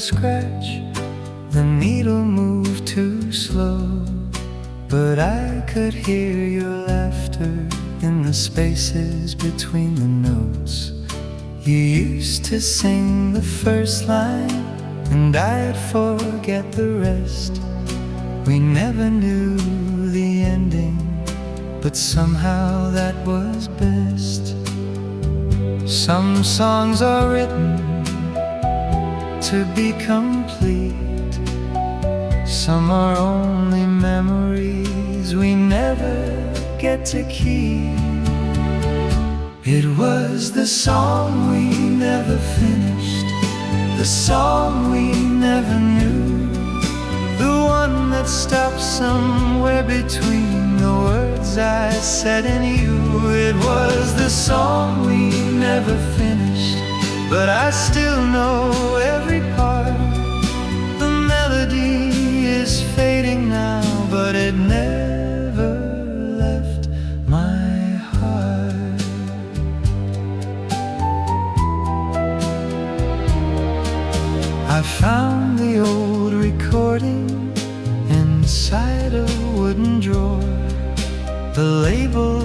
scratch, the needle moved too slow. But I could hear your laughter in the spaces between the notes. You used to sing the first line, and I'd forget the rest. We never knew the ending, but somehow that was best. Some songs are written to be complete. Some are only memories we never get to keep. It was the song we never finished, the song we never knew, the one that stopped somewhere between the words I said and you. It was the song we never finished, but I still know every part. The melody is fading now, but it never left my heart. I found the old recording inside a wooden drawer. The label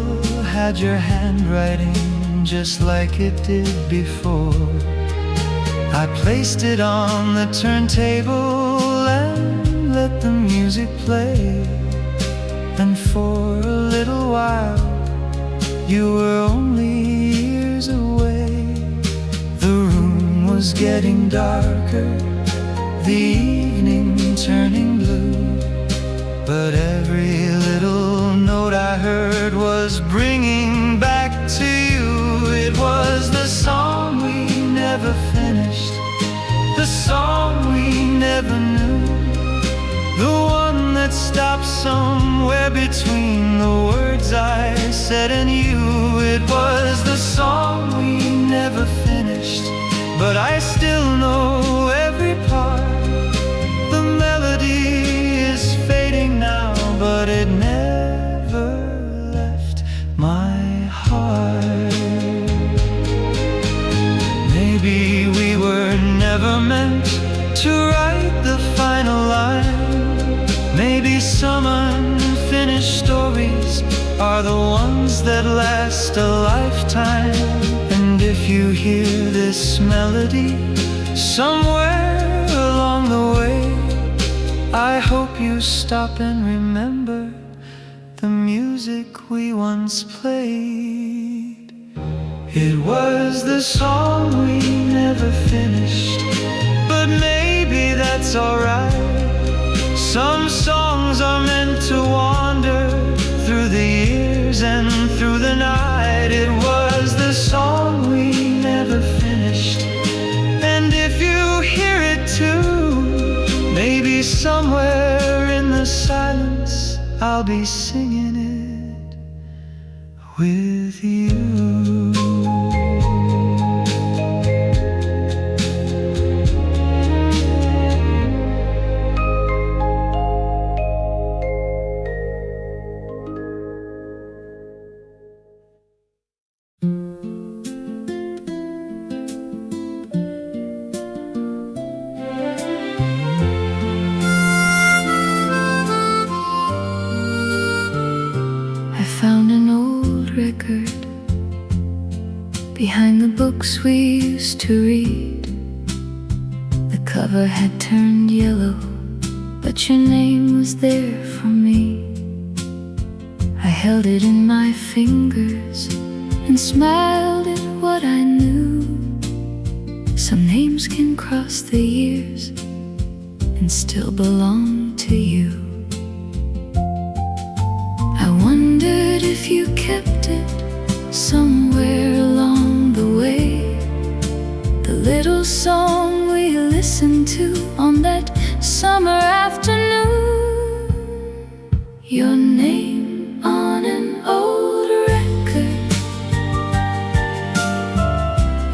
had your handwriting just like it did before. I placed it on the turntable and let the music play. And for a little while you were only years away. The room was getting darker, the evening turning blue, but every little note I heard was bringing back to you. It was the song we never finished, the song we never knew, the one that stopped somewhere between the words I said and you. It was the song we never finished, but I still know every part. The melody is fading now, but it never left my heart. Maybe we were never meant to write the final line. Maybe some unfinished stories are the ones that last a lifetime. And if you hear this melody somewhere along the way, I hope you stop and remember the music we once played. It was the song we never finished, but maybe that's alright. Some songs are meant to wander through the years and through the night. It was the song we never finished, and if you hear it too, maybe somewhere in the silence I'll be singing it with you. Behind the books we used to read, the cover had turned yellow, but your name was there for me. I held it in my fingers and smiled at what I knew. Some names can cross the years and still belong to you. I wondered if you kept it somewhere along the way, the little song we listened to on that summer afternoon. Your name on an old record,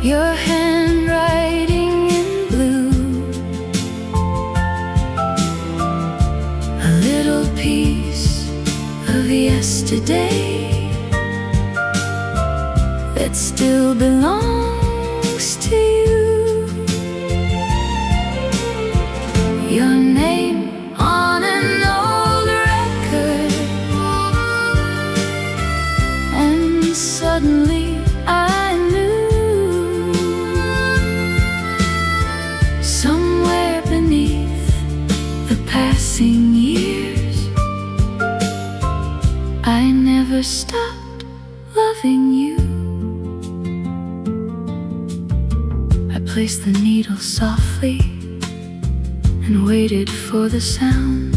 your handwriting in blue, a little piece of yesterday that still belongs to you. your name on an old record, and suddenly I knew somewhere beneath the passing years I never stopped loving you. I placed the needle softly and waited for the sound.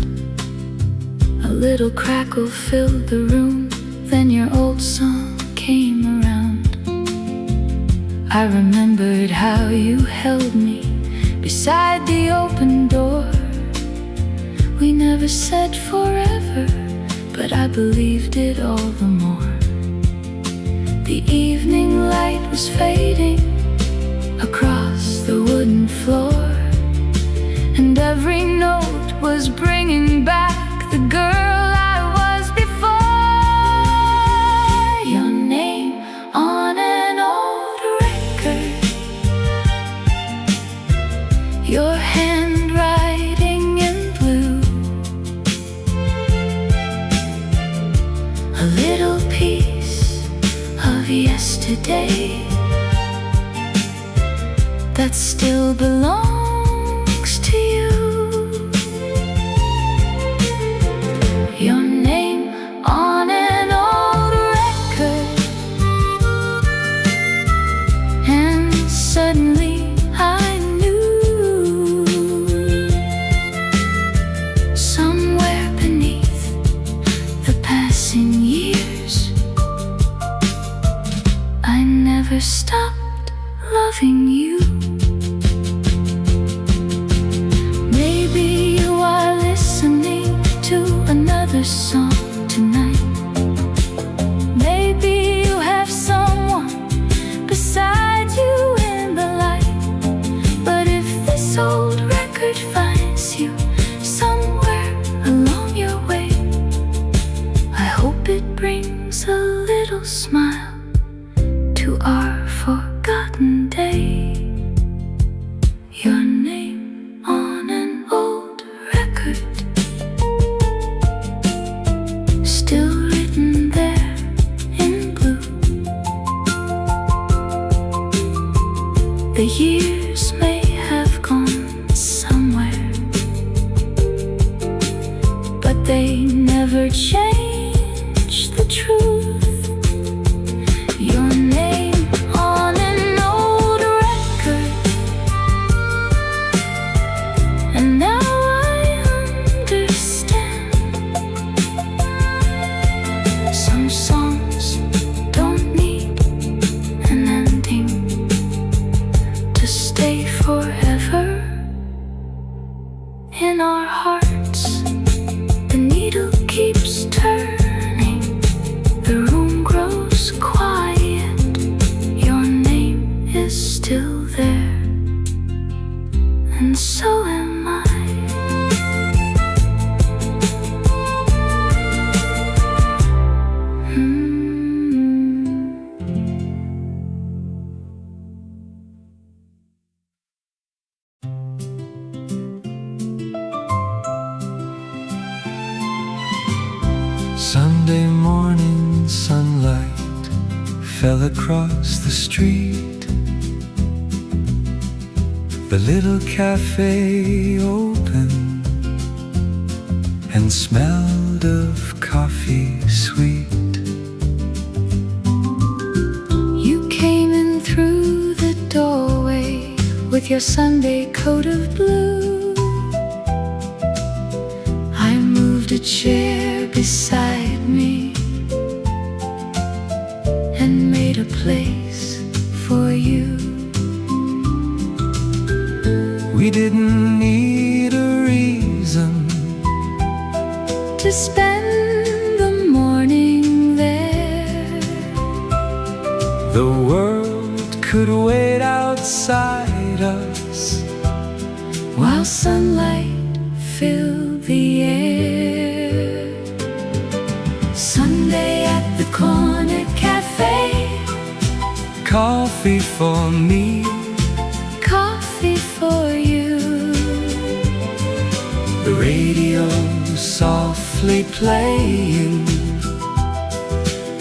A little crackle filled the room, then your old song came around. I remembered how you held me beside the open door. We never said forever, but I believed it all the more. The evening light was fading across the wooden floor, and every note was bringing back the girl I was before. Your name on an old record, your handwriting in blue, a little piece of yesterday that still belongs to you. Your name on an old record, and suddenly I knew somewhere beneath the passing years I never stopped loving you. Maybe you are listening to another song tonight. Maybe you have someone beside you in the light. But if this old record finds you somewhere along your way, I hope it brings a little smile to our forgotten day. Your name on an old record, still written there in blue. The years may have gone somewhere, but they never changed the truth. Your name on an old record, and now I understand. Some songs don't need an ending to stay forever in our hearts. The needle keeps turning, the room grows quiet. Your name is still there, and so am I. Sunday morning sunlight fell across the street. The little cafe opened and smelled of coffee sweet. You came in through the doorway with your Sunday coat of blue. I moved a chair beside me and made a place for you. We didn't need a reason to spend the morning there. The world could wait outside us while sunlight filled the air. Sunday at the corner cafe, coffee for me, coffee for you. The radio softly playing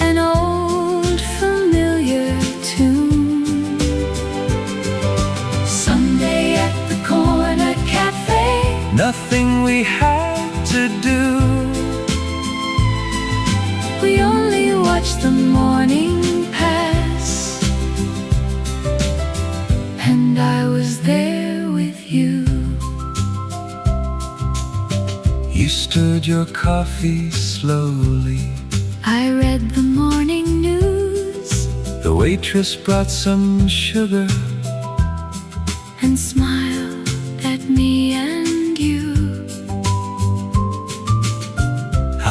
an old familiar tune. Sunday at the corner cafe, nothing we had to do. we only watched the morning pass, and I was there with you. You stirred your coffee slowly. I read the morning news The waitress brought some sugar and smiled at me and you.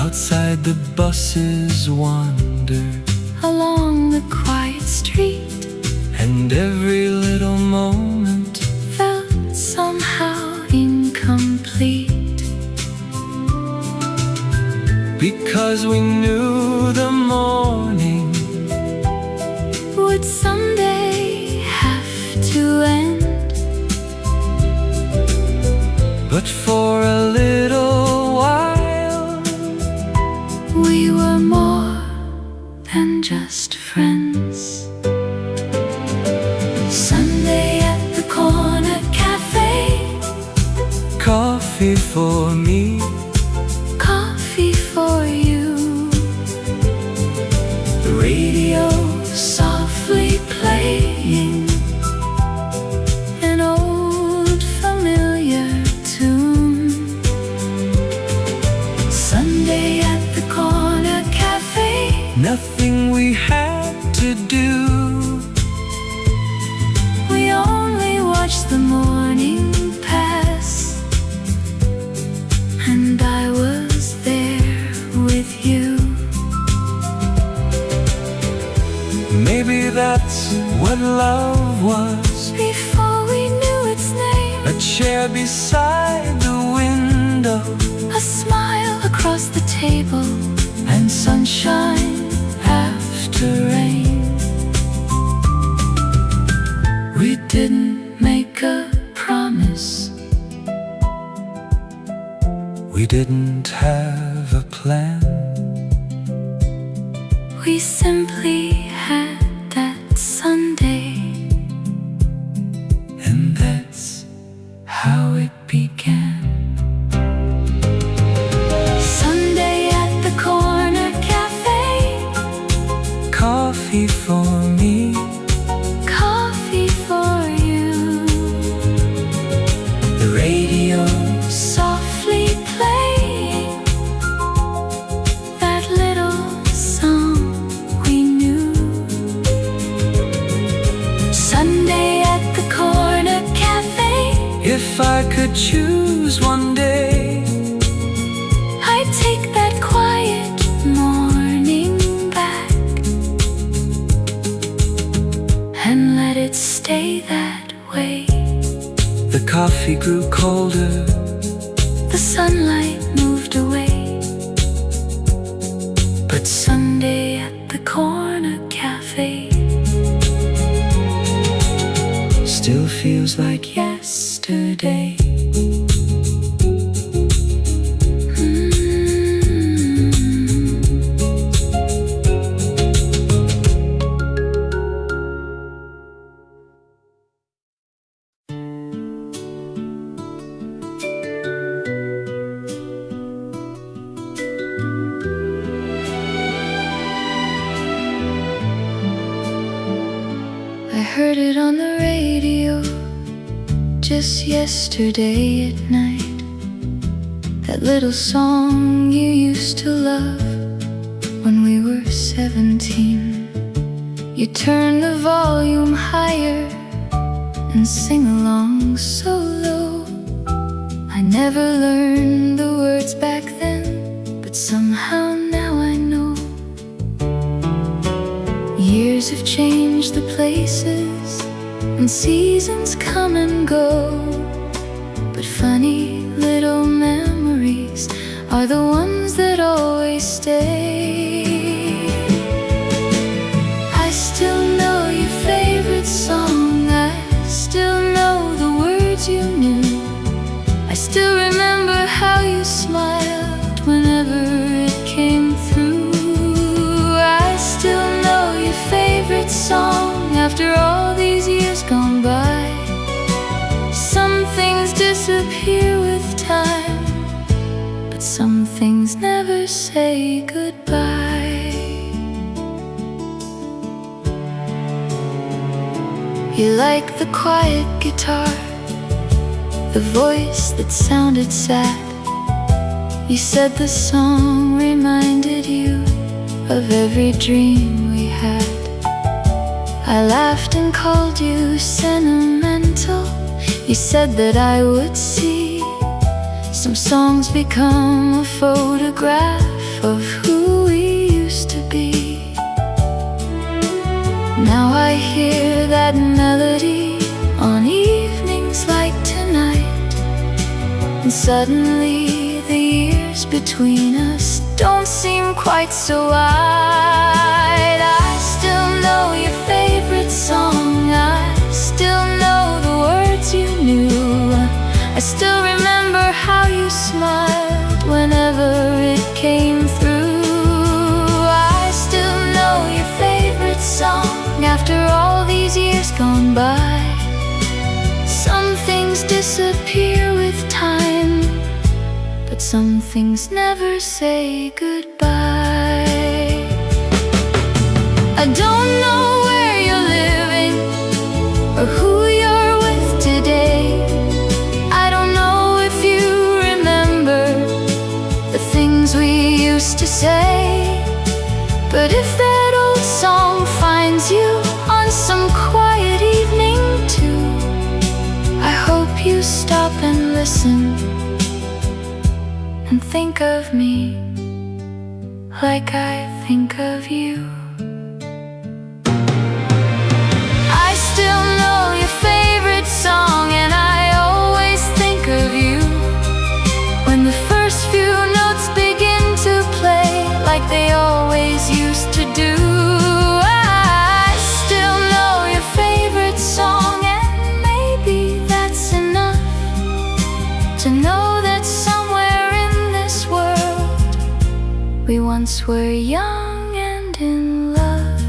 Outside the buses wandered, Along the quiet street, and every little moment felt somehow incomplete, because we knew the morning would someday have to end. but for a little while We were more than just friends. Sunday at the corner cafe, coffee for me, coffee for you. the radio Softly playing an old familiar tune. Sunday at the corner cafe, nothing we had to do. we only watched the morning pass, and I was there with you. Maybe that's what love was. Before we knew its name, A chair beside the window, a smile across the table, and sunshine after rain. We didn't make a promise, we didn't have a plan. we simply had that Sunday, And that's how it began. Sunday at the corner cafe, Coffee for me, coffee for you. the radio Softly playing that little song we knew. Sunday at the corner cafe, If I could choose one day, I'd take that quiet morning back and let it stay that way. the coffee grew colder, The sunlight moved away, but Sunday at the corner cafe still feels like yesterday. I heard it on the radio just yesterday at night. That little song you used to love when we were 17. You turn the volume higher and sing along so low. I never learned the words back then, but somehow now I know. Years have changed the places, and seasons come and go, but funny little memories are the ones that always stay. I still know your favorite song, I still know the words you knew, I still remember remember how you smiled whenever it came through. I still know your favorite song after all these years gone by. Some things disappear with time, but some things never say goodbye. You like the quiet guitar, the voice that sounded sad. You said the song reminded you of every dream we had. I laughed and called you sentimental. You said that I would see some songs become a photograph of who we used to be. Now I hear that melody on evenings like tonight, and suddenly the years between us don't seem quite so wide. I still know your favorite song, I still know the words you knew. I still remember how you smiled whenever it came through. I still know your favorite song after all these years gone by. Some things disappear with time, but some things never say goodbye. I don't know where you're living or who you're with today. I don't know if you remember the things we used to say, but if that old song finds you on some quiet evening too, I hope you stop and listen and think of me like I think of you. I still know your favorite song, and I always think of you when the first few notes begin to play like they always used to do. I still know your favorite song, and maybe that's enough to know that somewhere in this world we once were young and in love.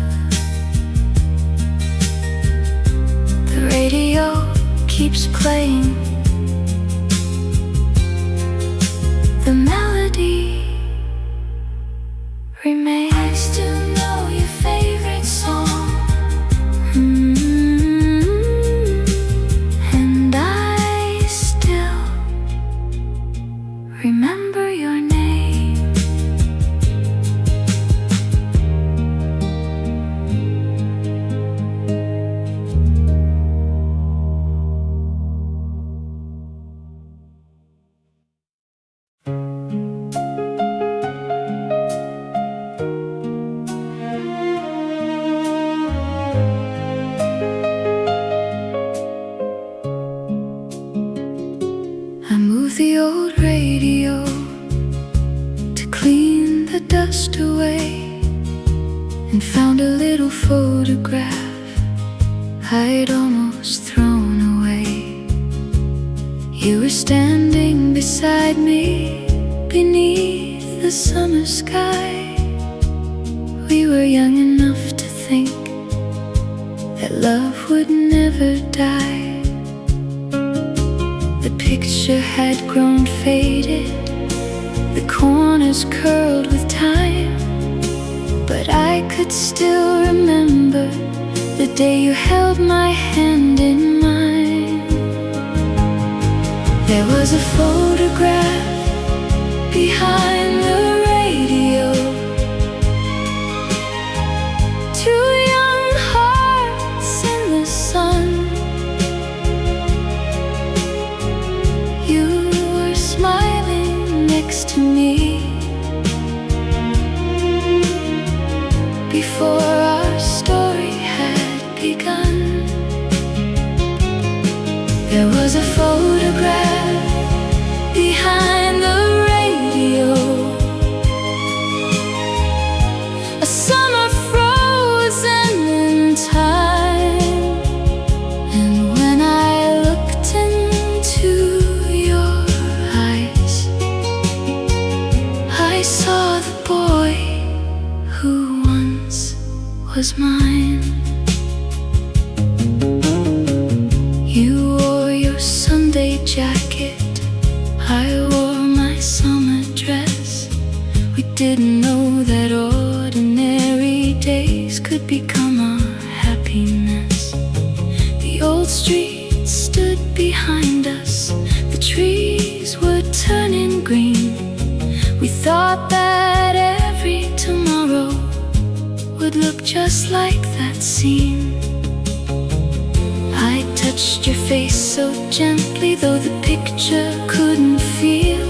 The radio keeps playing the melody remains. I still know your favorite song, and I still remember your name. I moved the old radio to clean the dust away, and found a little photograph I'd almost thrown away. You were standing beside me beneath the summer sky. We were young enough to think that love would never die. The picture had grown faded, the corners curled with time, but I could still remember the day you held my hand in mine. There was a photograph behind the radio, two young hearts in the sun. You were smiling next to me before our story had begun. There was a photograph behind the radio, a summer frozen in time. And when I looked into your eyes, was mine. You wore your Sunday jacket, I wore my summer dress. We didn't know that ordinary days could become our happiness. The old street stood behind us, the trees were turning green. We thought that every tomorrow would look just like that scene. I touched your face so gently, though the picture couldn't feel,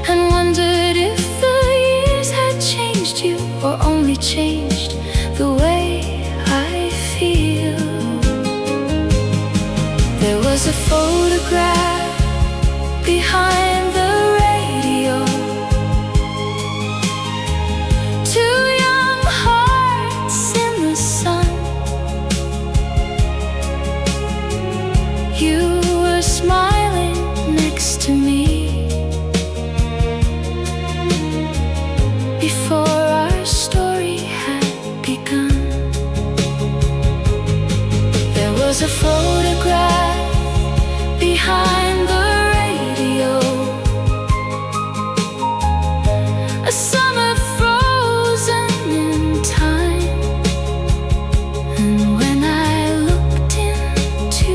and wondered if the years had changed you or only changed the way I feel. There was a photograph behind the radio, two young hearts in the sun. You were smiling next to me before our story had begun. There was a photograph behind the radio, a summer frozen in time. And when I looked into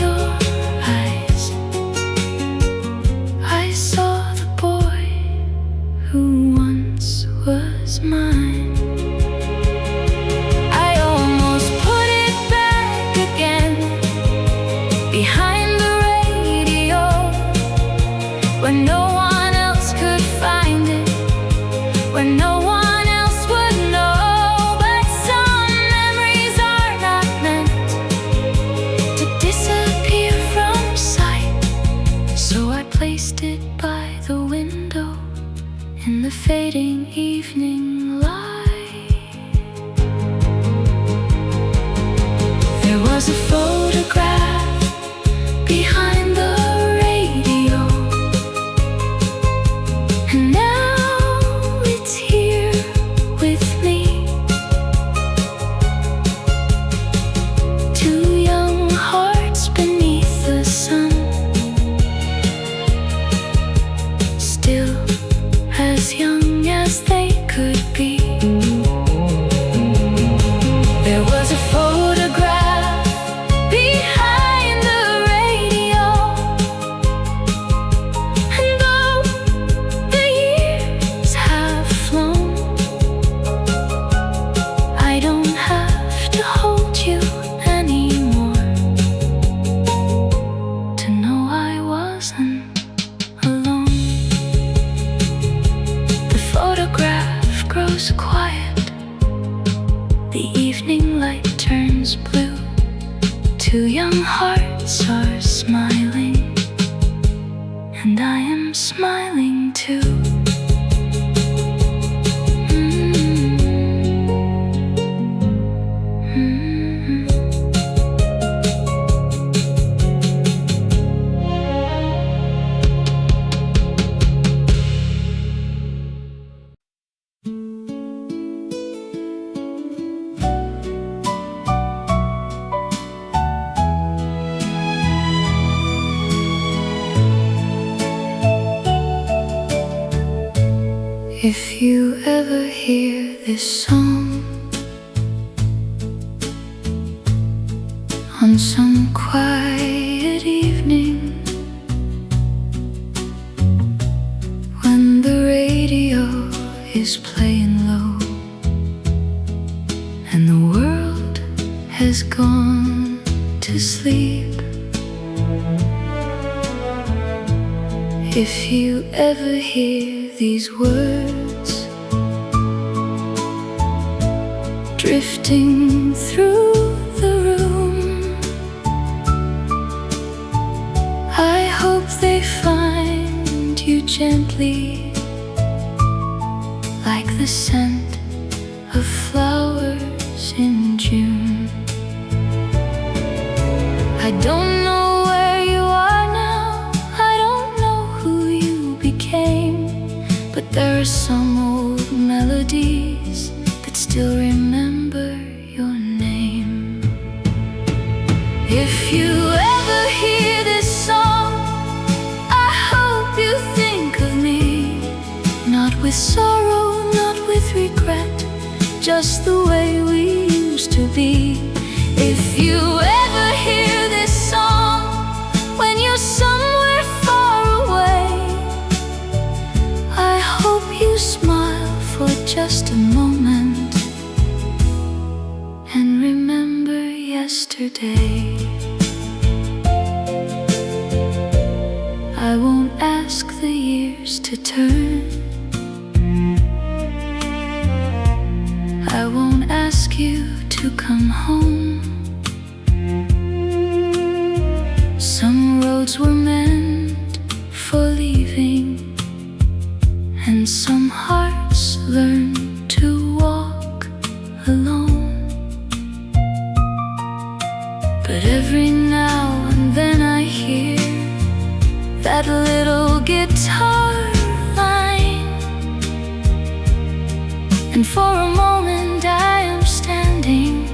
your eyes, I saw the boy who once was mine. I almost put it back again behind the radio, where no one else could find it, where no one else would know. But some memories are not meant to disappear from sight, so I placed it by the window in the fading evening light. There was a photograph behind the radio, and now it's here with me. Two young hearts beneath the sun, still as young as they could be. There was a photograph behind the radio, and though the years have flown, I don't have to hold you anymore to know I wasn't alone. The photograph grows quiet, the evening light turns blue. Two young hearts are smiling, and I am smiling too. If you ever hear this song on some quiet evening, when the radio is playing low and the world has gone to sleep, if you ever hear these words drifting through the room, I hope they find you gently, like the scent of flowers in June. I don't know where you are now, I don't know who you became, but there are some old melodies that still remember with sorrow, not with regret, just the way we used to be. If you ever hear this song when you're somewhere far away, I hope you smile for just a moment and remember yesterday. I won't ask the years to turn, I won't ask you to come home. Some roads were meant for leaving, and some hearts learn to walk alone. But every now and then I hear that little guitar line, and for a moment I am standing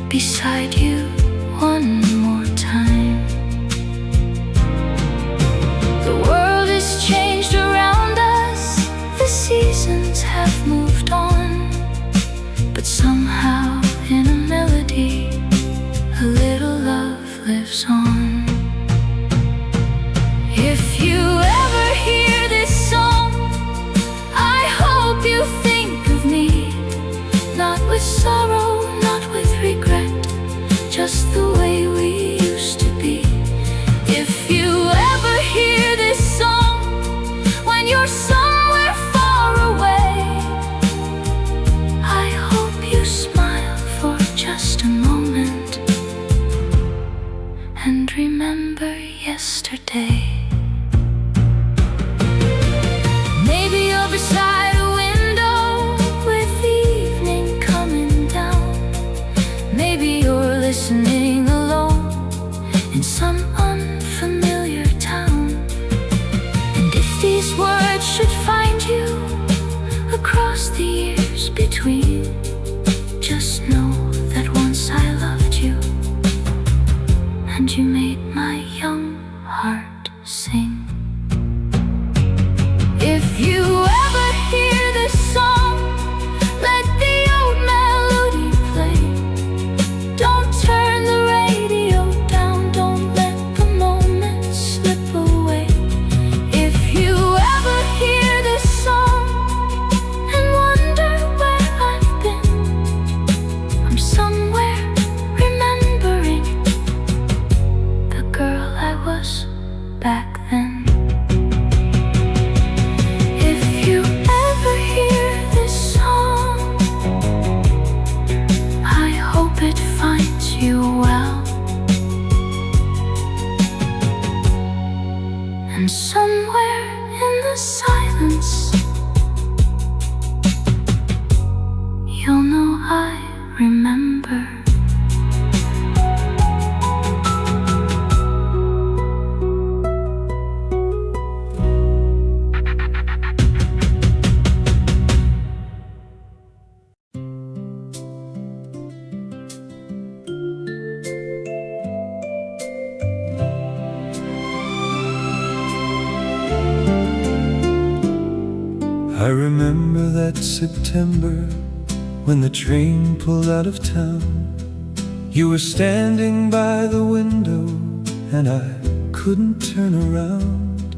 beside you one more time. The world has changed around us, the seasons have moved on, but somehow in a melody a little love lives on. If you ever hear this song, I hope you think of me, not with sorrow, not with regret, just the way we used to be. If you ever hear this song when you're somewhere far away, I hope you smile for just a moment and remember yesterday. Maybe you're beside a window with the evening coming down. Maybe you're listening alone in some unfamiliar town. And if these words should find you across the years between, just know that once I loved you, and you made my young heart sing. If you ever hear this song, let the old melody play. Don't turn the radio down, don't let the moments slip away. If you ever hear this song and wonder where I've been, I'm somewhere remembering the girl I was back then. If you ever hear this song, I hope it finds you well, and somewhere in the silence you'll know I remember. I remember that September when the train pulled out of town. You were standing by the window and I couldn't turn around.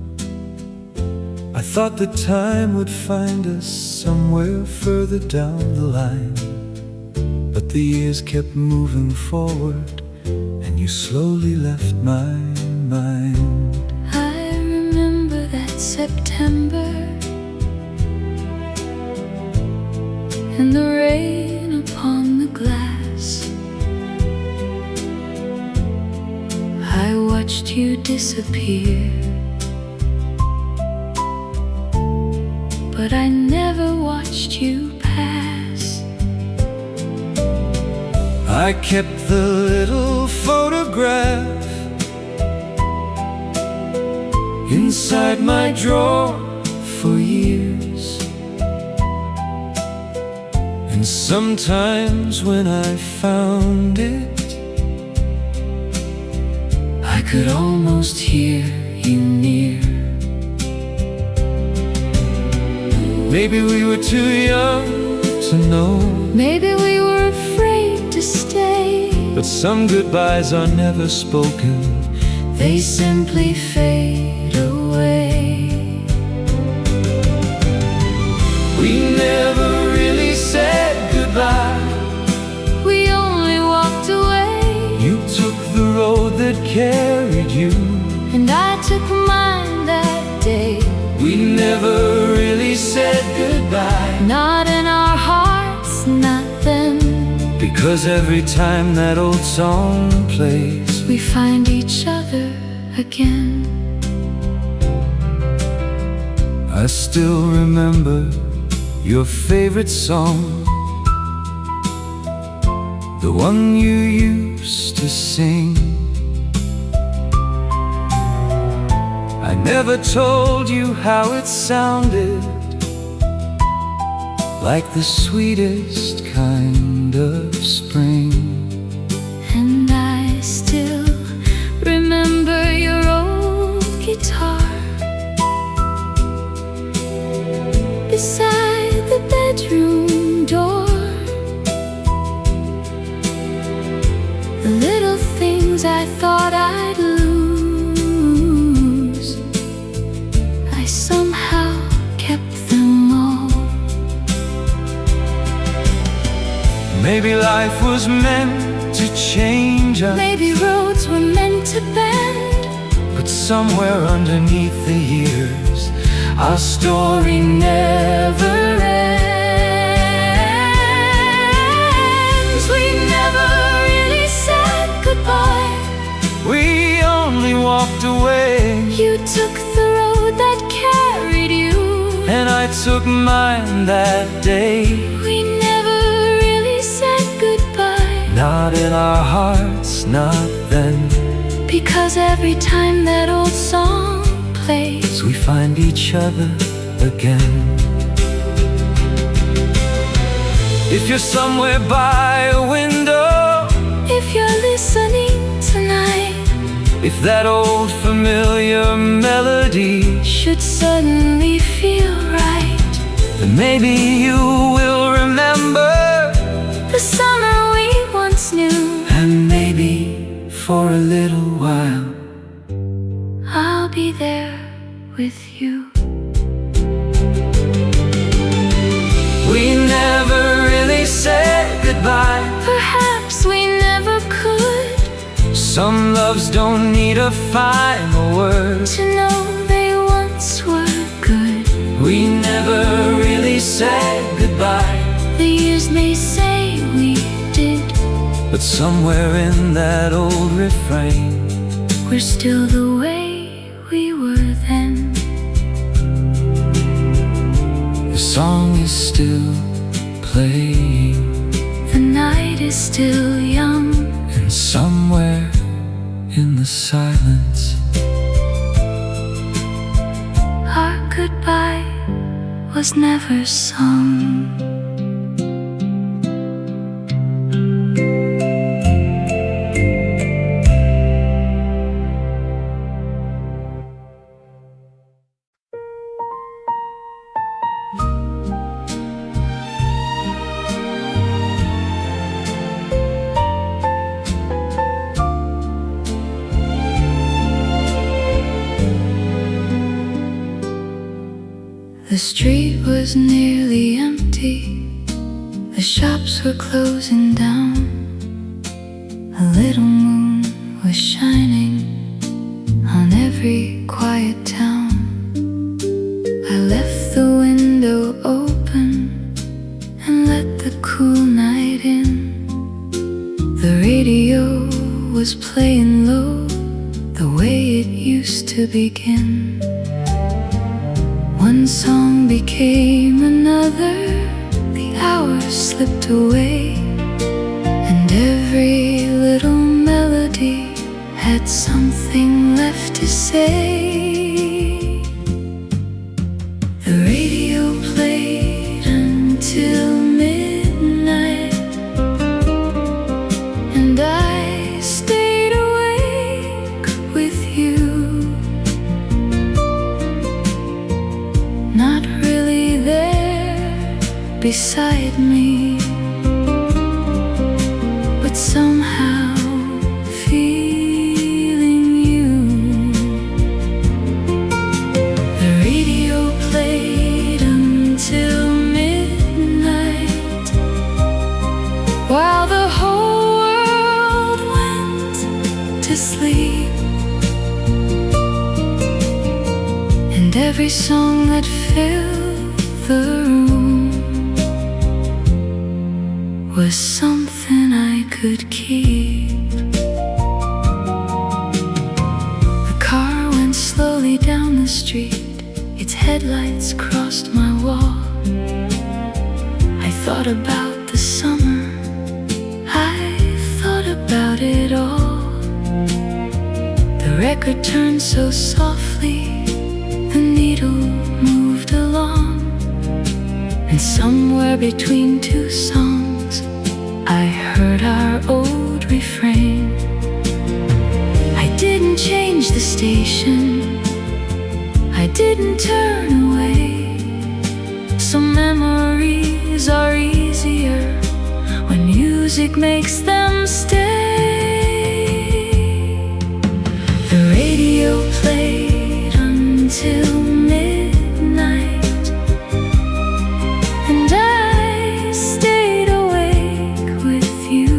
I thought the time would find us somewhere further down the line, but the years kept moving forward and you slowly left my mind. I remember that September and the rain upon the glass. I watched you disappear, but I never watched you pass. I kept the little photograph inside my drawer for years, and sometimes when I found it, I could almost hear you near. Maybe we were too young to know. Maybe we were afraid to stay. But some goodbyes are never spoken. They simply fade away. We never really said goodbye. We only walked away. You took the road that carried you, and I took mine that day. We never really said goodbye. Not in our hearts, not then. Because every time that old song plays, we find each other again. I still remember your favorite song, the one you used to sing. I never told you how it sounded, like the sweetest kind of spring. And I still remember your old guitar beside the bedroom door. The little things I thought I'd lose, I somehow kept them all. Maybe life was meant to change us. Maybe roads were meant to bend. But somewhere underneath the years, our story never ends. We never really said goodbye. We only walked away. You took the road that carried you, and I took mine that day. we never really said goodbye. Not in our hearts, not then. Because every time that old song plays, we find each other again. If you're somewhere by a window, if you're listening tonight, if that old familiar melody should suddenly feel right, then maybe you will remember the summer we once knew. And maybe for a little while I'll be there with you. we never really said goodbye. Perhaps we never could, Some loves don't need a final word. to know they once were good. We never really said goodbye. The years may say we did, But somewhere in that old refrain, we're still the way we were then. the song is still playing, The night is still young, and somewhere in the silence, our goodbye was never sung. The street was nearly empty. The shops were closing down. A little moon was shining on every quiet town. I left the window open and let the cool night in. The radio was playing low, the way it used to begin. One song became another, the hours slipped away, and every little melody had something left to say. The radio played until midnight, and I stayed awake with you. Not really there beside me, but somehow feeling you. The radio played until midnight, while the whole world went to sleep. And every song that filled the room was something I could keep. The car went slowly down the street, its headlights crossed my wall. I thought about the summer, I thought about it all. The record turned so softly, the needle moved along, and somewhere between two songs I heard our old refrain. I didn't change the station, I didn't turn away. Some memories are easier when music makes them stay. The radio played until midnight, and I stayed awake with you.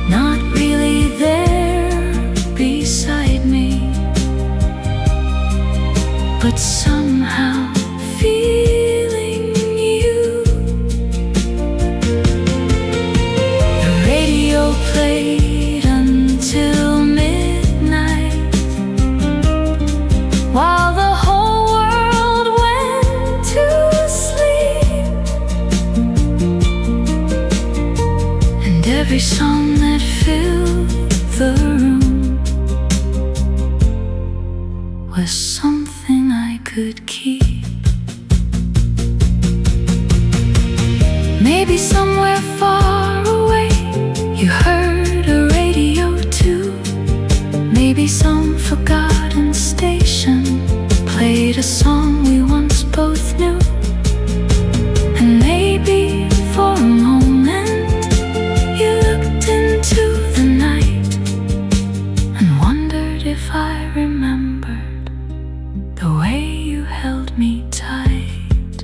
Not really there beside me, but somehow feeling you. The radio played until midnight, while the whole world went to sleep. And every song that filled the room was something I could keep. Maybe somewhere far away you heard a radio too. Maybe some forgotten station played a song we once both knew. And maybe for a moment you looked into the night and wondered if I remembered the way you held me tight.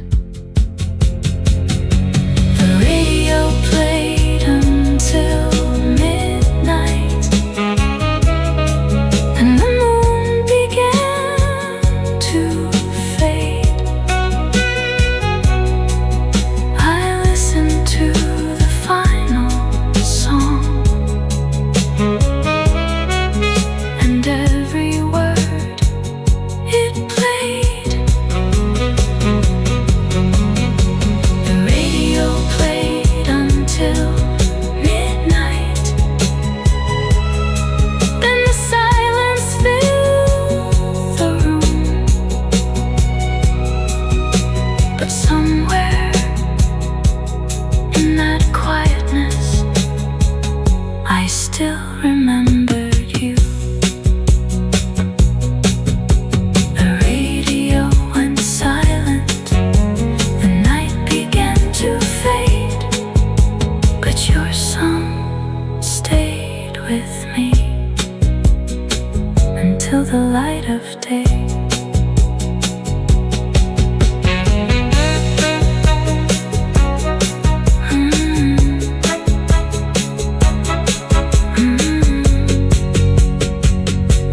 The radio played until midnight, and the moon began to fade. I listened to the final song, and every word it played. The radio played until midnight, then the silence filled the room. But somewhere in that quietness I still remembered you. The radio went silent, the night began to fade, but your song stayed with me until the light of day.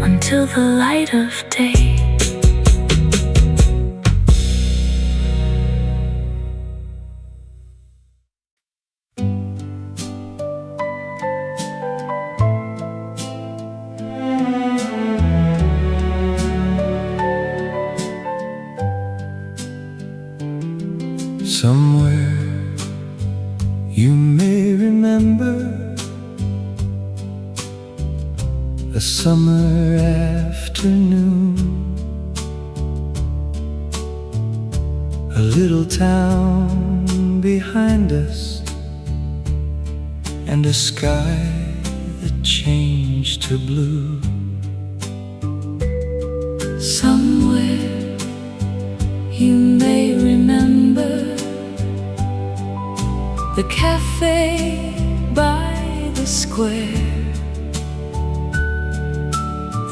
Until the light of day. Somewhere you may remember a summer afternoon, a little town behind us, and a sky that changed to blue. Somewhere you may remember the cafe by the square,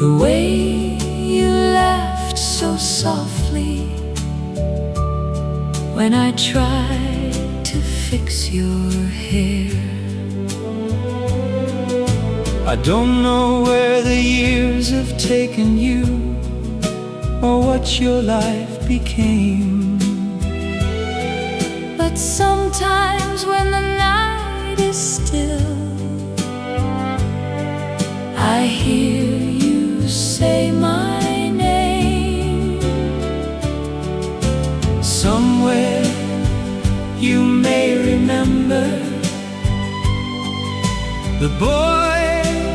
the way you laughed so softly when I tried to fix your hair. I don't know where the years have taken you or what your life became, but sometimes when the night is still, I hear you say my name. Somewhere you may remember the boy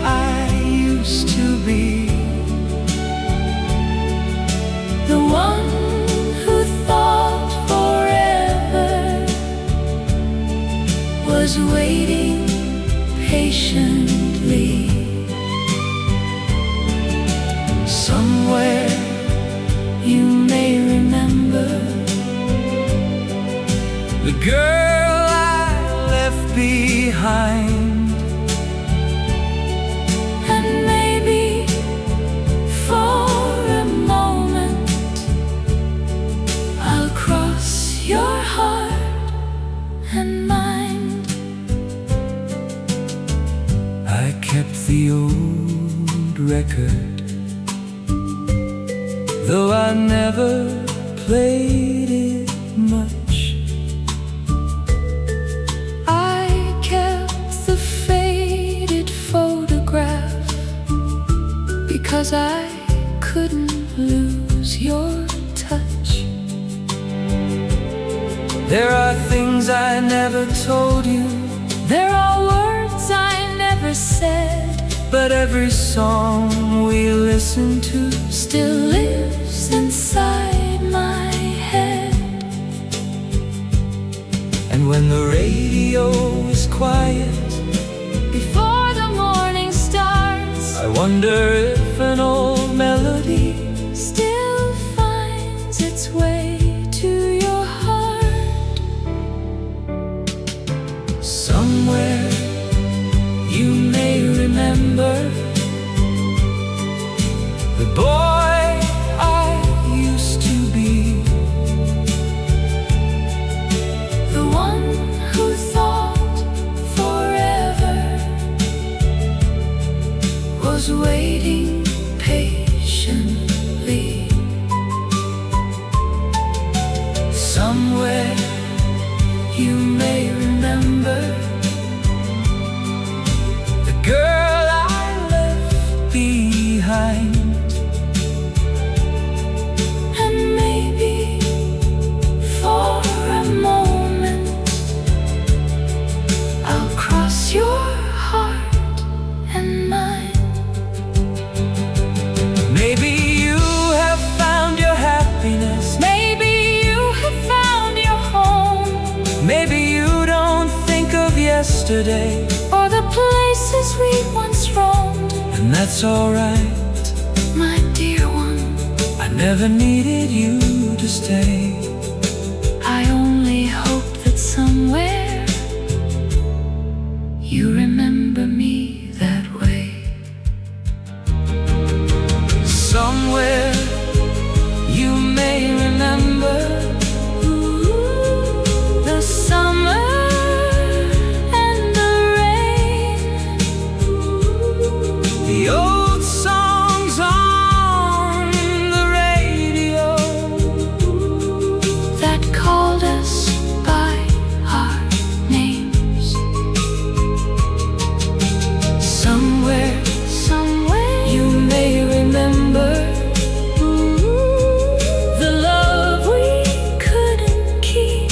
I used to be, the one who thought forever was waiting patiently. Somewhere You may remember the girl I left behind, and maybe for a moment I'll cross your heart and mind. I kept the old record, though I never played it much. I kept the faded photograph because I couldn't lose your touch. There are things I never told you, There are words I never said, but every song we listen to still lives inside my head. and when the radio is quiet, Before the morning starts, I wonder if an old melody still finds its way to your heart. somewhere you may remember the boy I used to be, The one who thought forever was waiting patiently. somewhere you may remember the girl I left behind, And maybe for a moment I'll cross your heart and mine. maybe you have found your happiness, Maybe you have found your home, maybe you don't think of yesterday, or the places we once roamed. and that's alright. My dear one, I never needed you to stay. I only hope that somewhere you remember me that way. Somewhere you may remember The summer and the rain, the old songs on the radio that called us by our names. somewhere Somewhere you may remember the love we couldn't keep.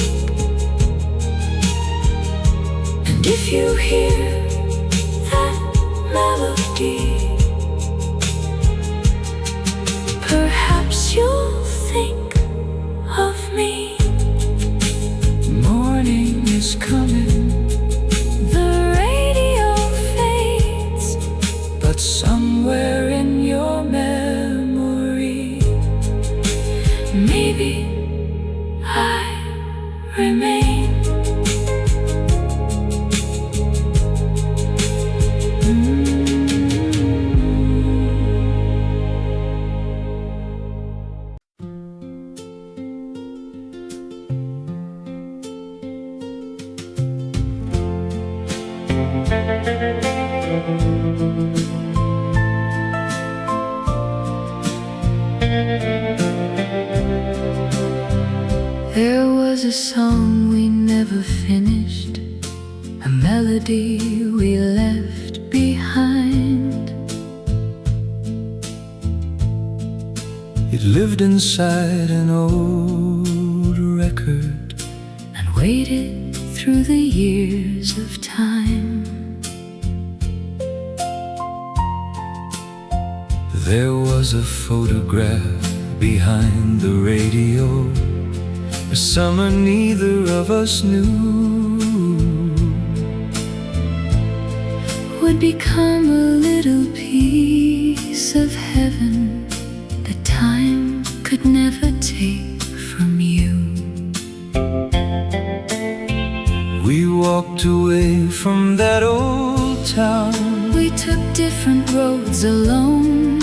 And if you hear that melody, perhaps you'll think of me. morning is coming, The radio fades, but somewhere in your memory maybe was a song we never finished, a melody we left behind. It lived inside an old record And waited through the years of time. There was a photograph behind the radio, a summer neither of us knew Would become a little piece of heaven that time could never take from you. We walked away from that old town, We took different roads alone,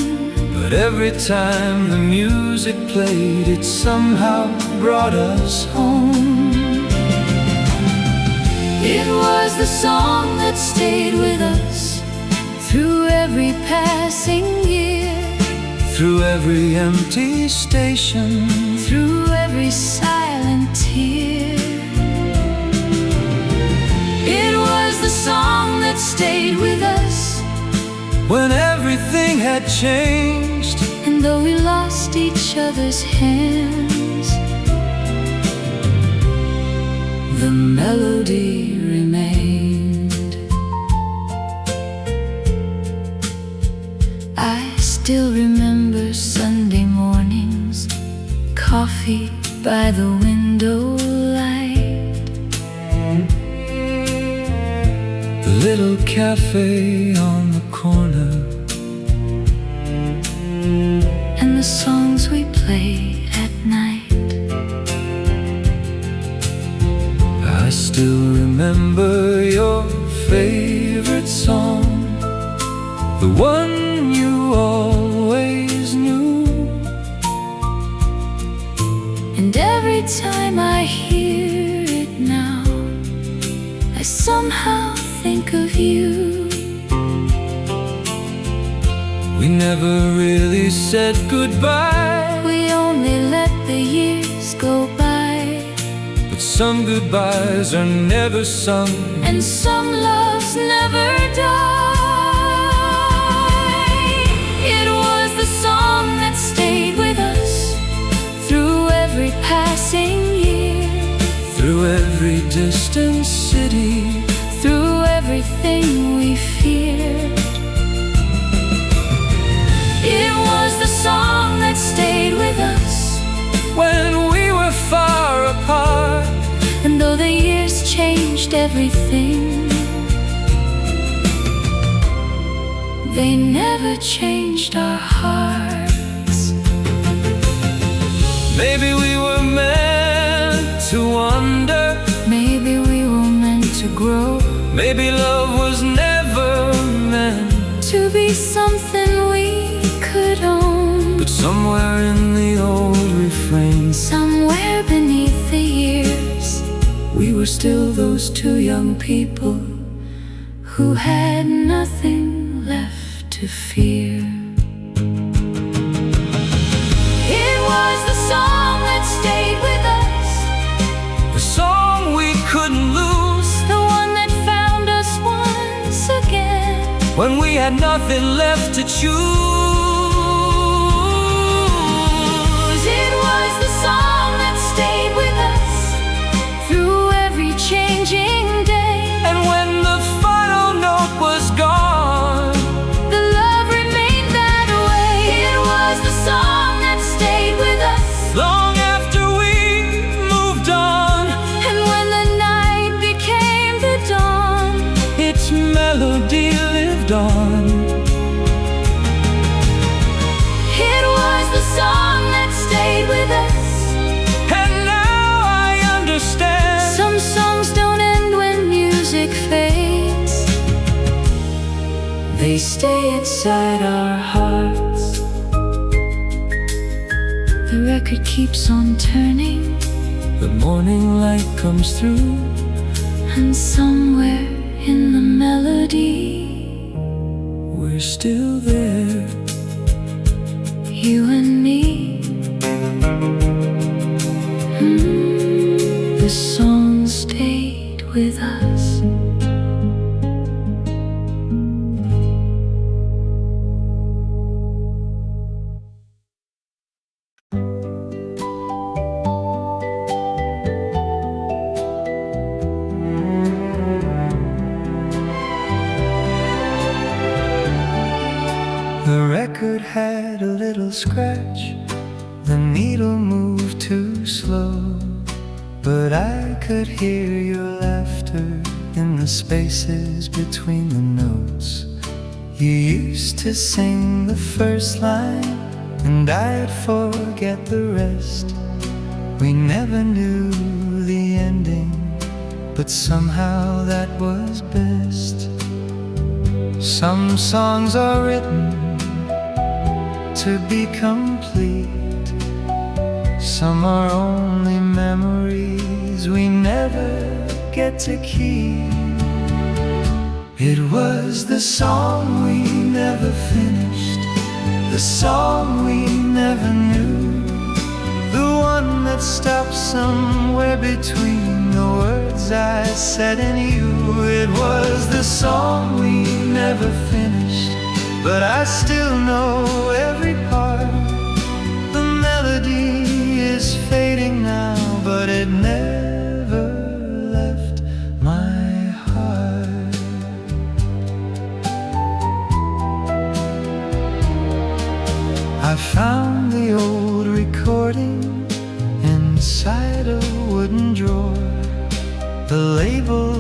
but every time the music played, it somehow brought us home. It was the song that stayed with us through every passing year, Through every empty station, through every silent tear. It was the song that stayed with us when everything had changed. and though we lost each other's hands, the melody remained. I still remember Sunday mornings, coffee by the window light, The little cafe on the corner, and the songs we played at night. I still remember your favorite song, the one you always knew. And every time I hear it now, I somehow think of you. We never really said goodbye, We only let the years go by, but some goodbyes are never sung. and some loves never die. It was the song that stayed with us through every passing year, Through every distant city, through everything we feared. It was the song that stayed with us when we were far apart. and though the years changed everything, they never changed our hearts. Maybe we were meant to wander, Maybe we were meant to grow, maybe love was never meant. to be something we could own. But somewhere in the old refrain, Somewhere beneath the years, we were still those two young people who had nothing left to fear. It was the song that stayed with us, the song we couldn't lose, the one that found us once again when we had nothing left to choose. It was the song that stayed with us through every changing day, And when the final note was gone, the love remained that way. It was the song that stayed with us long after we moved on, and when the night became the dawn, its melody lived on. it was the song that stayed with us. And now I understand, Some songs don't end when music fades, they stay inside our hearts. The record keeps on turning, the morning light comes through, and somewhere in the melody, we're still there. you and me. this song stayed with us. The record had a little scratch, the needle moved too slow, but I could hear your laughter in the spaces between the notes. You used to sing the first line, and I'd forget the rest. We never knew the ending, but somehow that was best. Some songs are written to be complete, some are only memories we never get to keep. It was the song we never finished, the song we never knew, the one that stopped somewhere between the words I said and you. It was the song we never finished, but I still know every part. The melody is fading now, but it never left my heart. I found the old recording inside a wooden drawer. The label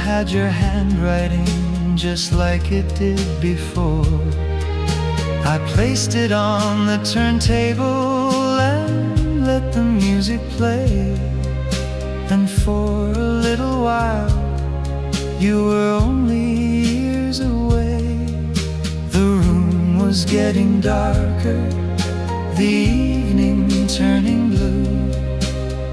had your handwriting just like it did before. I placed it on the turntable and let the music play. And for a little while, you were only years away. The room was getting darker, the evening turning blue,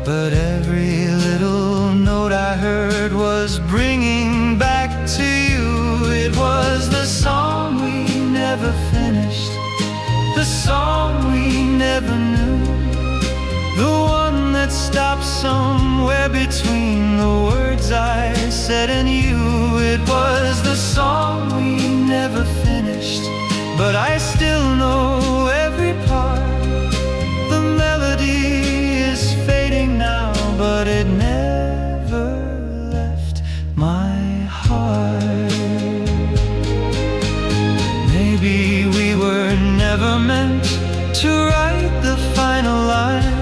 but every little note I heard was bringing back to you. It was the song we never finished, the song we never knew, the one that stopped somewhere between the words I said and you. It was the song we never finished, but I still know every part. The melody is fading now, but it never left my heart. Maybe we were never meant to write the final line.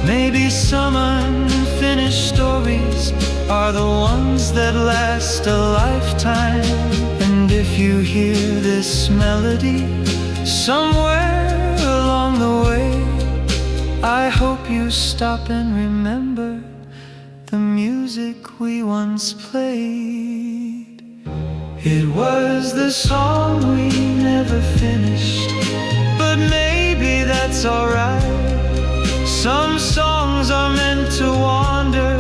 Maybe some unfinished stories are the ones that last a lifetime. And if you hear this melody somewhere along the way, I hope you stop and remember the music we once played. It was the song we never finished, but maybe that's alright. Some songs are meant to wander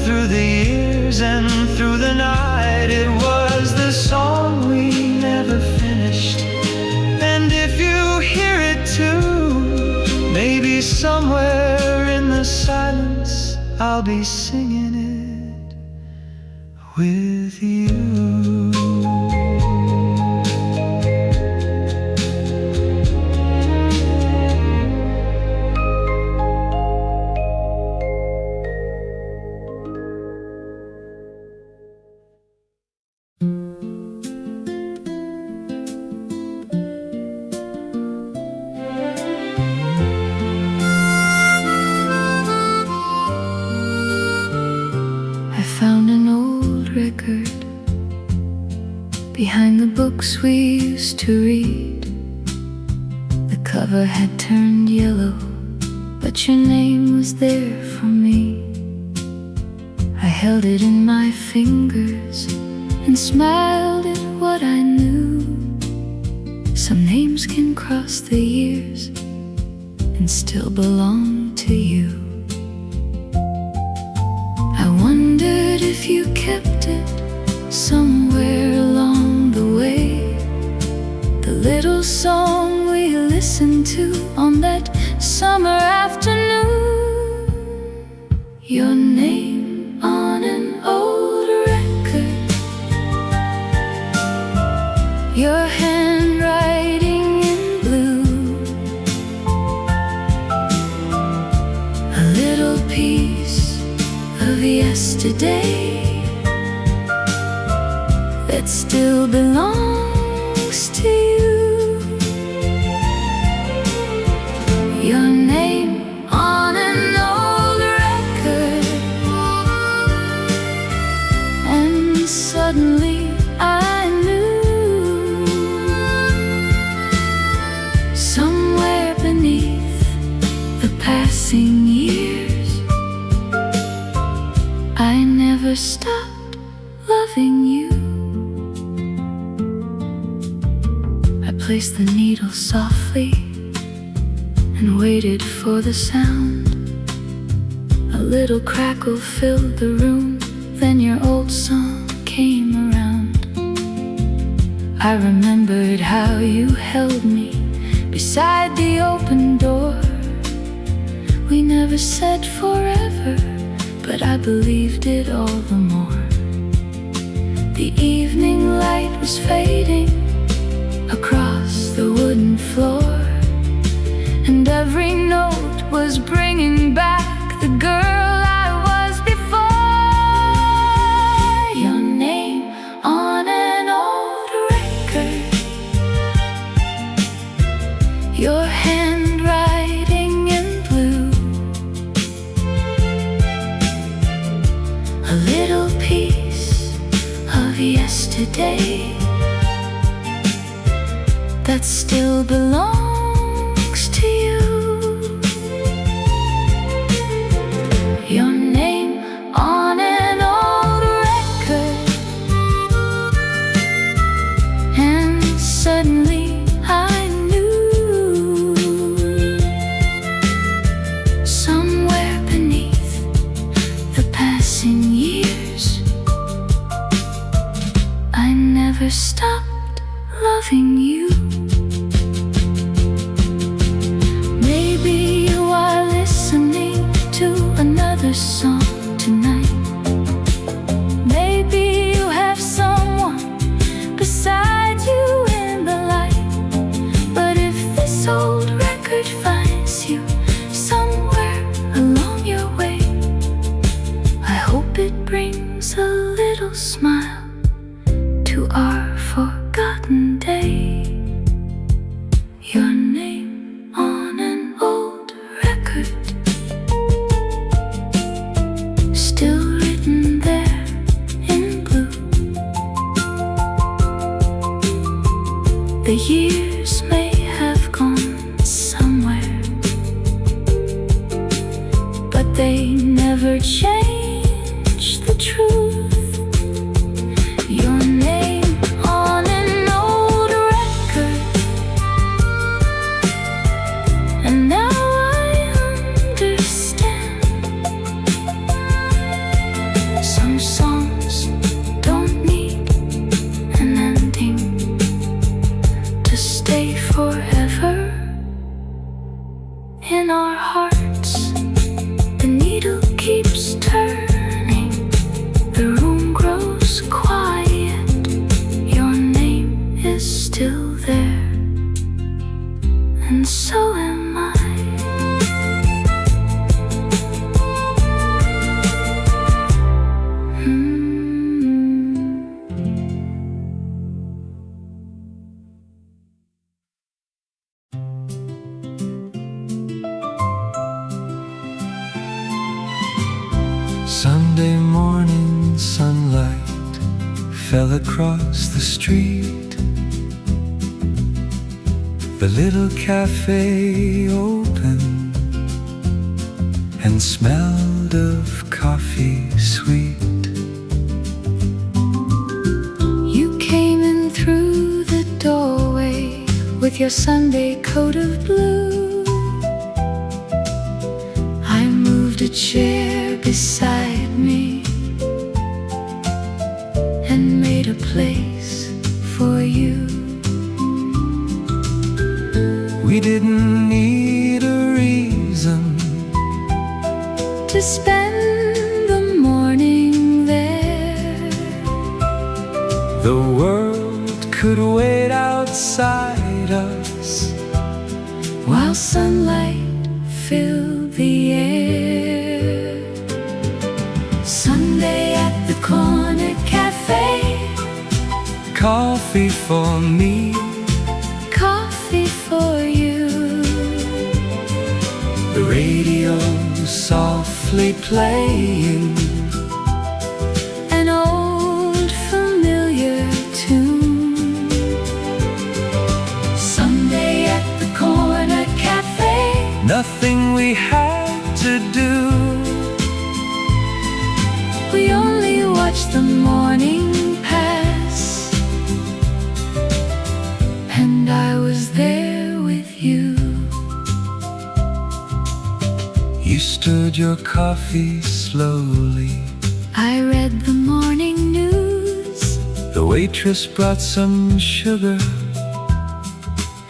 through the years and through the night. It was the song we never finished, and if you hear it too, maybe somewhere in the silence I'll be singing it with you. Behind the books we used to read, the cover had turned yellow, but your name was there for me. I held it in my fingers and smiled at what I knew. Some names can cross the years and still belong to you. I wondered if you kept it somewhere along the way, the little song we listened to on that summer afternoon. Your name on an old record, your handwriting in blue, a little piece of yesterday that still belongs to you. Your name on an old record, and suddenly I knew somewhere beneath the passing years I never stopped loving you. I placed the needle softly and waited for the sound. A little crackle filled the room, then your old song came around. I remembered how you held me beside the open door. We never said forever, but I believed it all the more. The evening light was fading across the wooden floor, and every note was bringing back the girl I was before. Your name on an old record, your handwriting in blue, a little piece of yesterday that still belongs to you. Your name on an old record, and suddenly I knew somewhere beneath the passing years I never stopped loving you. Maybe you are listening to another song tonight. Maybe you have someone beside you in the light. But if this old record finds you somewhere along your way, I hope it brings a little smile to our forgotten day. Your name on an old record, still written there in blue. The years may have gone somewhere, but they never change the truth. Your name on an old record, and now I understand. Some songs don't need an ending to stay forever in our hearts. The needle keeps turning, the room grows quiet. Your name is still there, and so am I. Sunday morning sunlight fell across the street. The little cafe opened and smelled of coffee sweet. You came in through the doorway with your Sunday coat of blue. I moved a chair beside me and made a place for you. We didn't need a reason To spend while sunlight filled the air. Sunday at the corner cafe, coffee for me, coffee for you. the radio softly playing An old familiar tune. Sunday at the corner cafe, nothing we had to do. we only watched the morning pass, and I was there with you. You stirred your coffee slowly, I read the morning news the waitress brought some sugar,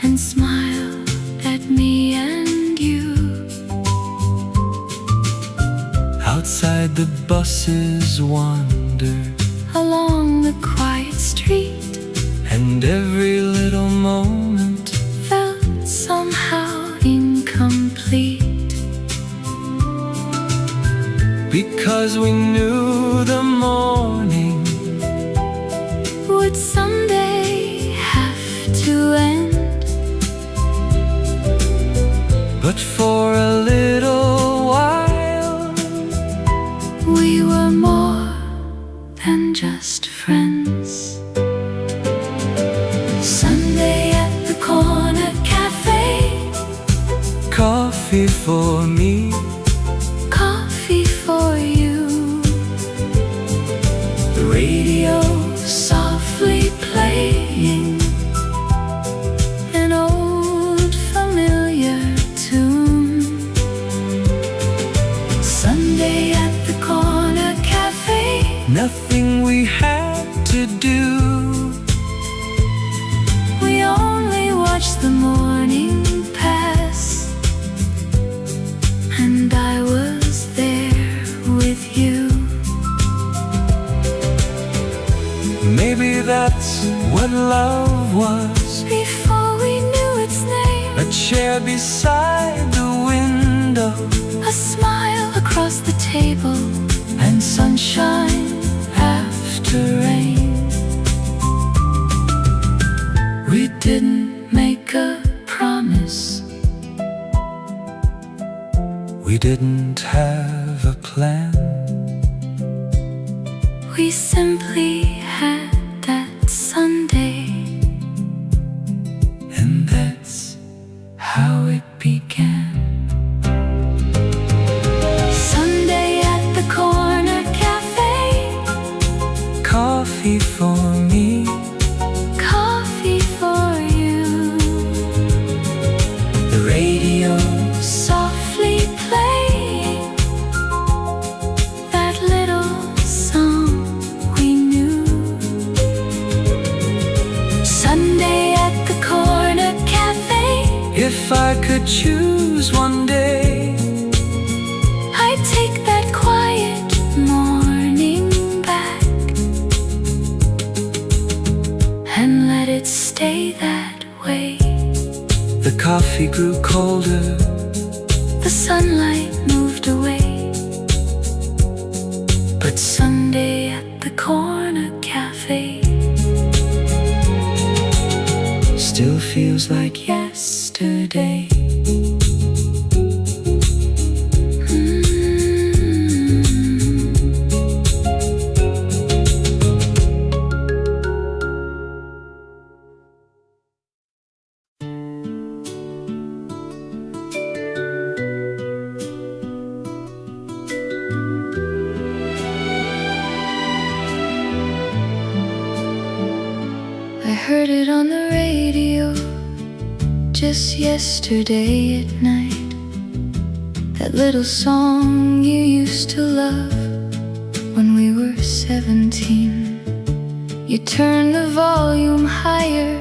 and smiled at me and you. outside the buses wandered, Along the quiet street, and every little moment felt somehow incomplete, because we knew the morning would someday have to end. but for a little while We were more than just friends. Sunday at the corner cafe, coffee for me, coffee for you. the radio Softly playing an old familiar tune. Sunday at the corner cafe, nothing we had to do. we only watched the morning pass, and I was there with you. Maybe that's what love was, Before we knew its name, a chair beside the window, a smile across the table, and sunshine after rain. we Didn't make a promise, we didn't have a plan. we simply had that Sunday, And that's how it began. Sunday at the corner cafe, Coffee for me, coffee for you. the radio Softly playing that little song we knew. Sunday at the corner cafe, If I could choose one day, I'd take that quiet morning back and let it stay that way. the coffee grew colder, The sunlight moved away, but Sunday at the corner cafe still feels like yesterday. I heard it on the radio just yesterday at night. That little song you used to love when we were 17. You turn the volume higher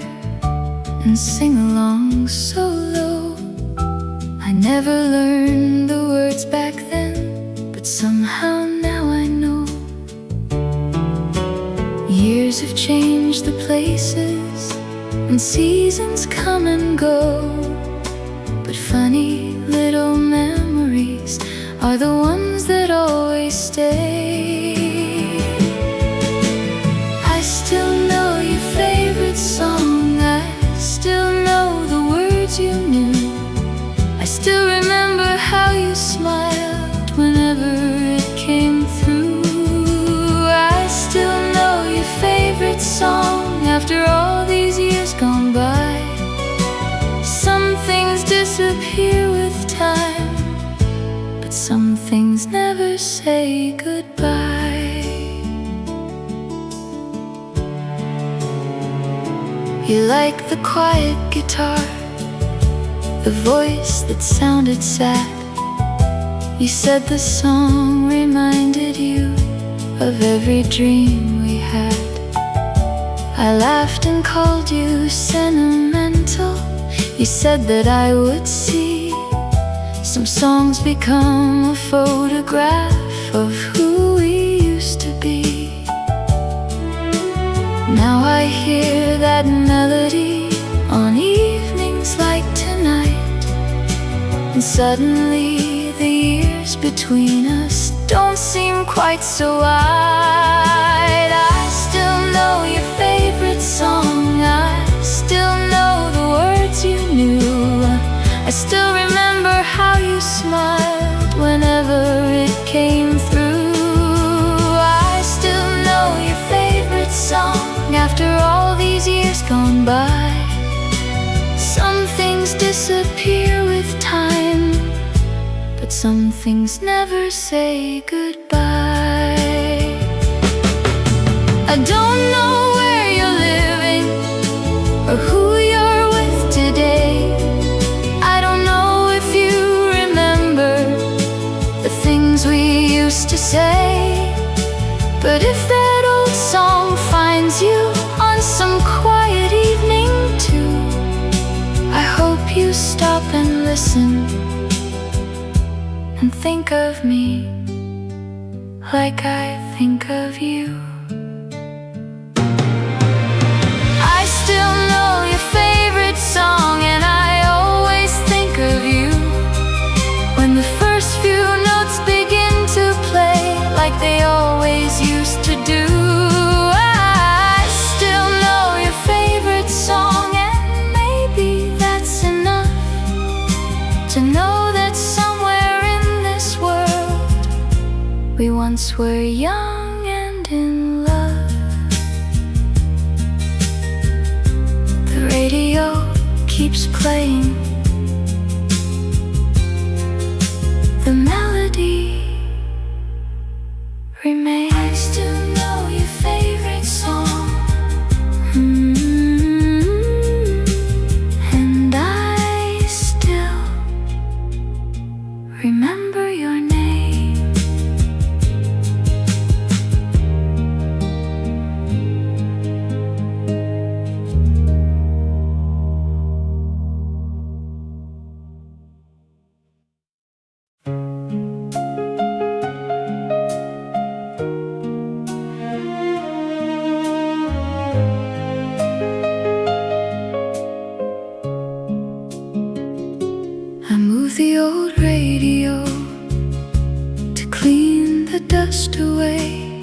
and sing along so low. I never learned the words back then, but somehow now I know. Years have changed the places and seasons come and go, but But funny little memories are the ones that always stay. I still know your favorite song, I still know the words you knew, I still remember how you smiled whenever it came through. I still know your favorite song after all these years gone by. Some things disappear with time, but some things never say goodbye. You like the quiet guitar, the voice that sounded sad. You said the song reminded you of every dream we had. I laughed and called you sentimental. You said that I would see some songs become a photograph of who we used to be. Now I hear that melody on evenings like tonight, and suddenly the years between us don't seem quite so wide. I still know your favorite song, I still know the words you knew, I still remember how you smiled whenever it came through. I still know your favorite song after all these years gone by. Some things disappear with time, but some things never say goodbye. I don't know where you're living or who you're with today. I don't know if you remember the things we used to say. But if that old song finds you on some quiet evening too, I hope you stop and listen and think of me like I think of you. I still know your favorite song, and I always think of you when the first few notes begin to play like they always used to do. I still know your favorite song, and maybe that's enough to know that somewhere in this world we once were young and in love. The radio keeps playing the melody remains. I still know your favorite song, and I still remember your name. I moved the old radio to clean the dust away,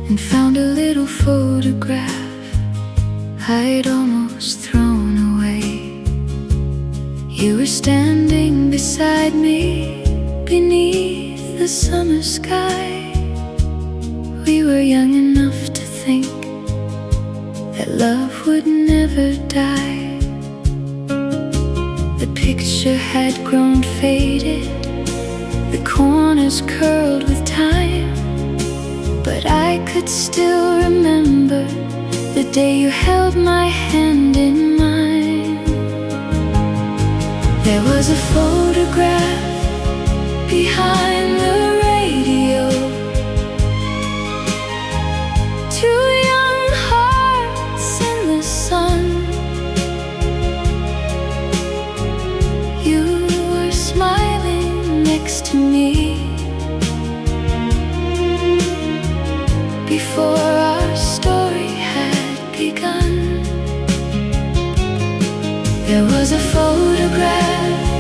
and found a little photograph I'd almost thrown away. You were standing beside me beneath the summer sky. We were young enough to think that love would never die. The picture had grown faded, the corners curled with time, but I could still remember the day you held my hand in mine. There was a photograph behind the radio, two young hearts in the sun. You were smiling next to me before our story had begun. There was a photograph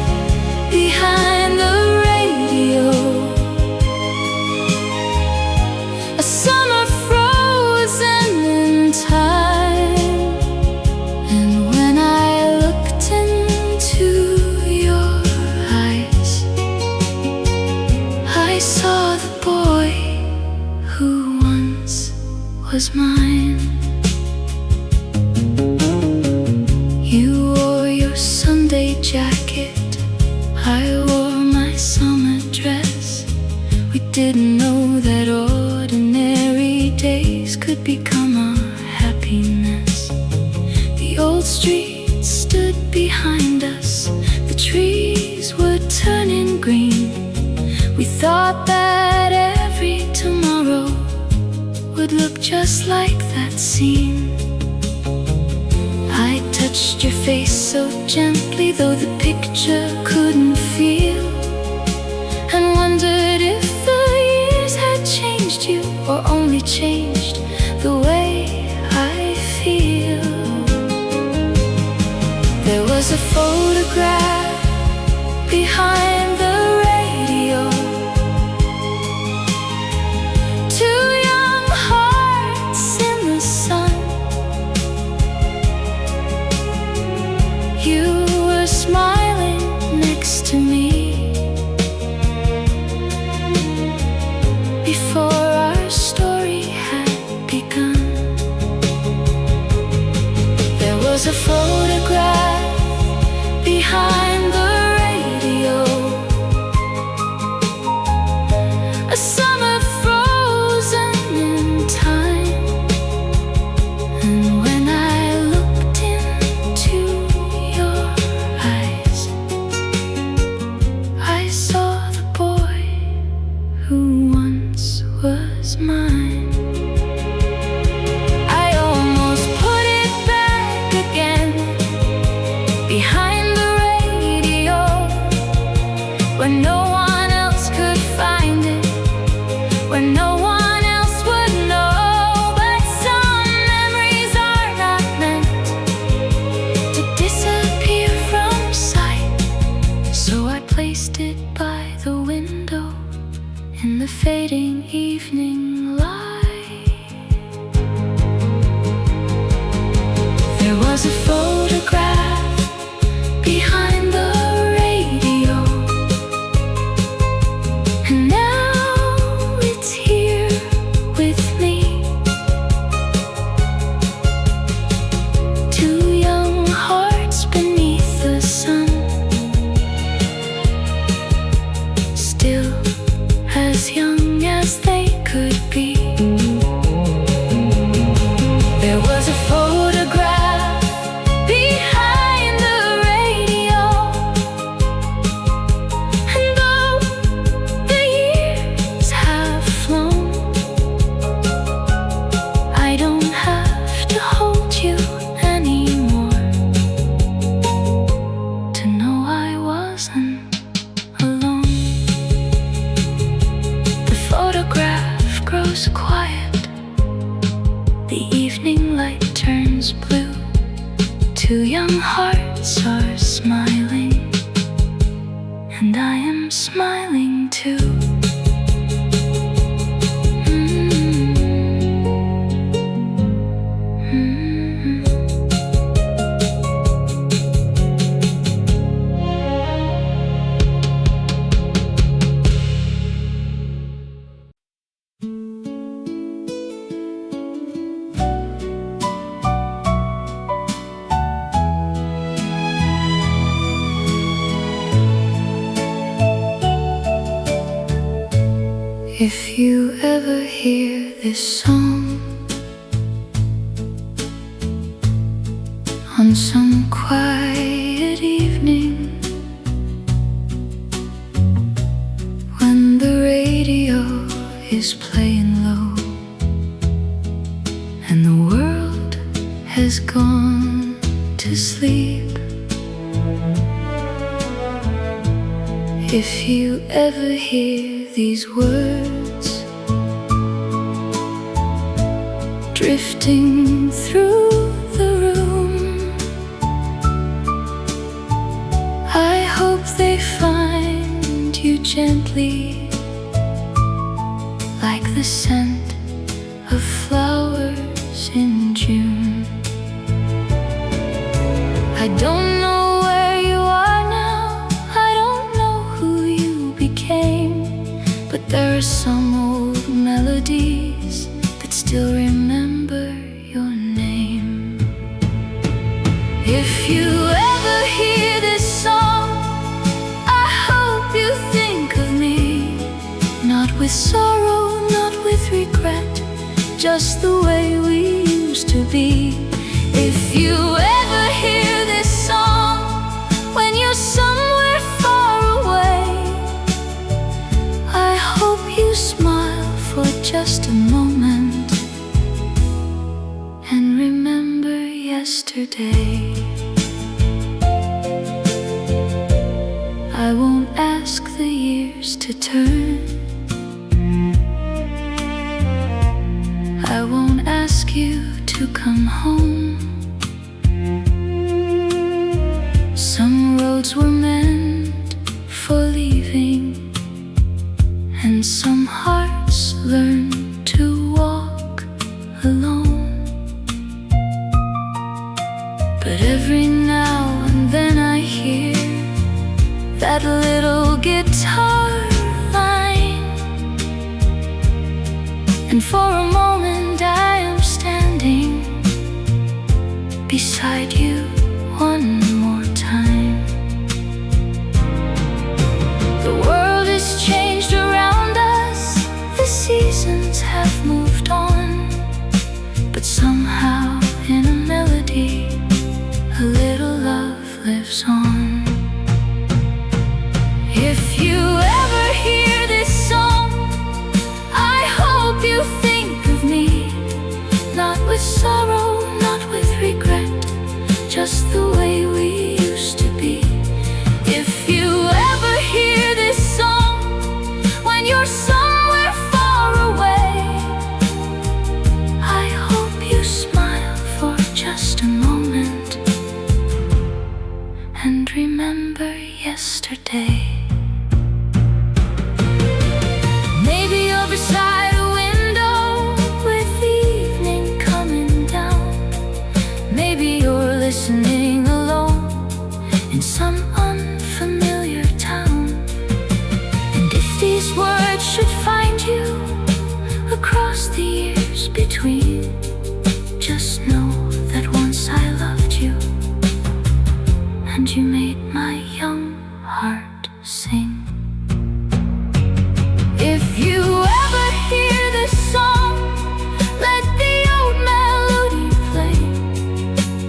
I wore my summer dress. We didn't know that ordinary days could become our happiness. The old streets stood behind us. The trees were turning green. We thought that every tomorrow would look just like that scene. I touched your face so gently, though the picture couldn't feel, and wondered if the years had changed you or only changed the way I feel. There was a photograph behind the radio. Two young hearts in the sun. You were smiling next to me before our story had begun. There was a photograph behind the radio. A summer frozen in time. And when I looked into your eyes, I saw the boy who once was mine. I almost put it back again behind the radio, when no one else could find it, when no one else would know. But some memories are not meant to disappear from sight. So I placed it by the window in the fading evening light. There was a photograph behind the radio, and now it's here with me. Two young hearts beneath the sun, still as young as they could be. There was a photograph behind the radio, and though the years have flown, I don't have to hold you anymore to know I wasn't alone. The photograph grows quiet. The evening light turns blue. Two young hearts are smiling, and I am smiling too. If you ever hear this song on some quiet evening, when the radio is playing low and the world has gone to sleep, if you ever hear these words drifting through the room, I hope they find you gently, like the scent of flowers in June. I don't know where you are now, I don't know who you became, but there are some old melodies that still remember your name. If you ever hear this song, I just the way we used to be. If you ever hear this song when you're somewhere far away, I hope you smile for just a moment and remember yesterday. I won't ask the years to turn, I won't ask you to come home. Some roads were meant for leaving, and some hearts learn to walk alone. But every now and then I hear that little guitar line, and for a moment I am standing beside you one more time. The world has changed around us, the seasons have moved on, but somehow in a melody a little love lives on. If you ever hear this song, I hope you think of me, not with sorrow, not with regret, just the way we used to be. If you ever hear this song when you're somewhere far away, I hope you smile for just a moment and remember yesterday. Maybe you're beside a window with the evening coming down. Maybe you're listening alone in some unfamiliar town. And if these words should find you across the years between, just know that once I loved you, and you made my young heart sing. If you ever hear this song, let the old melody play.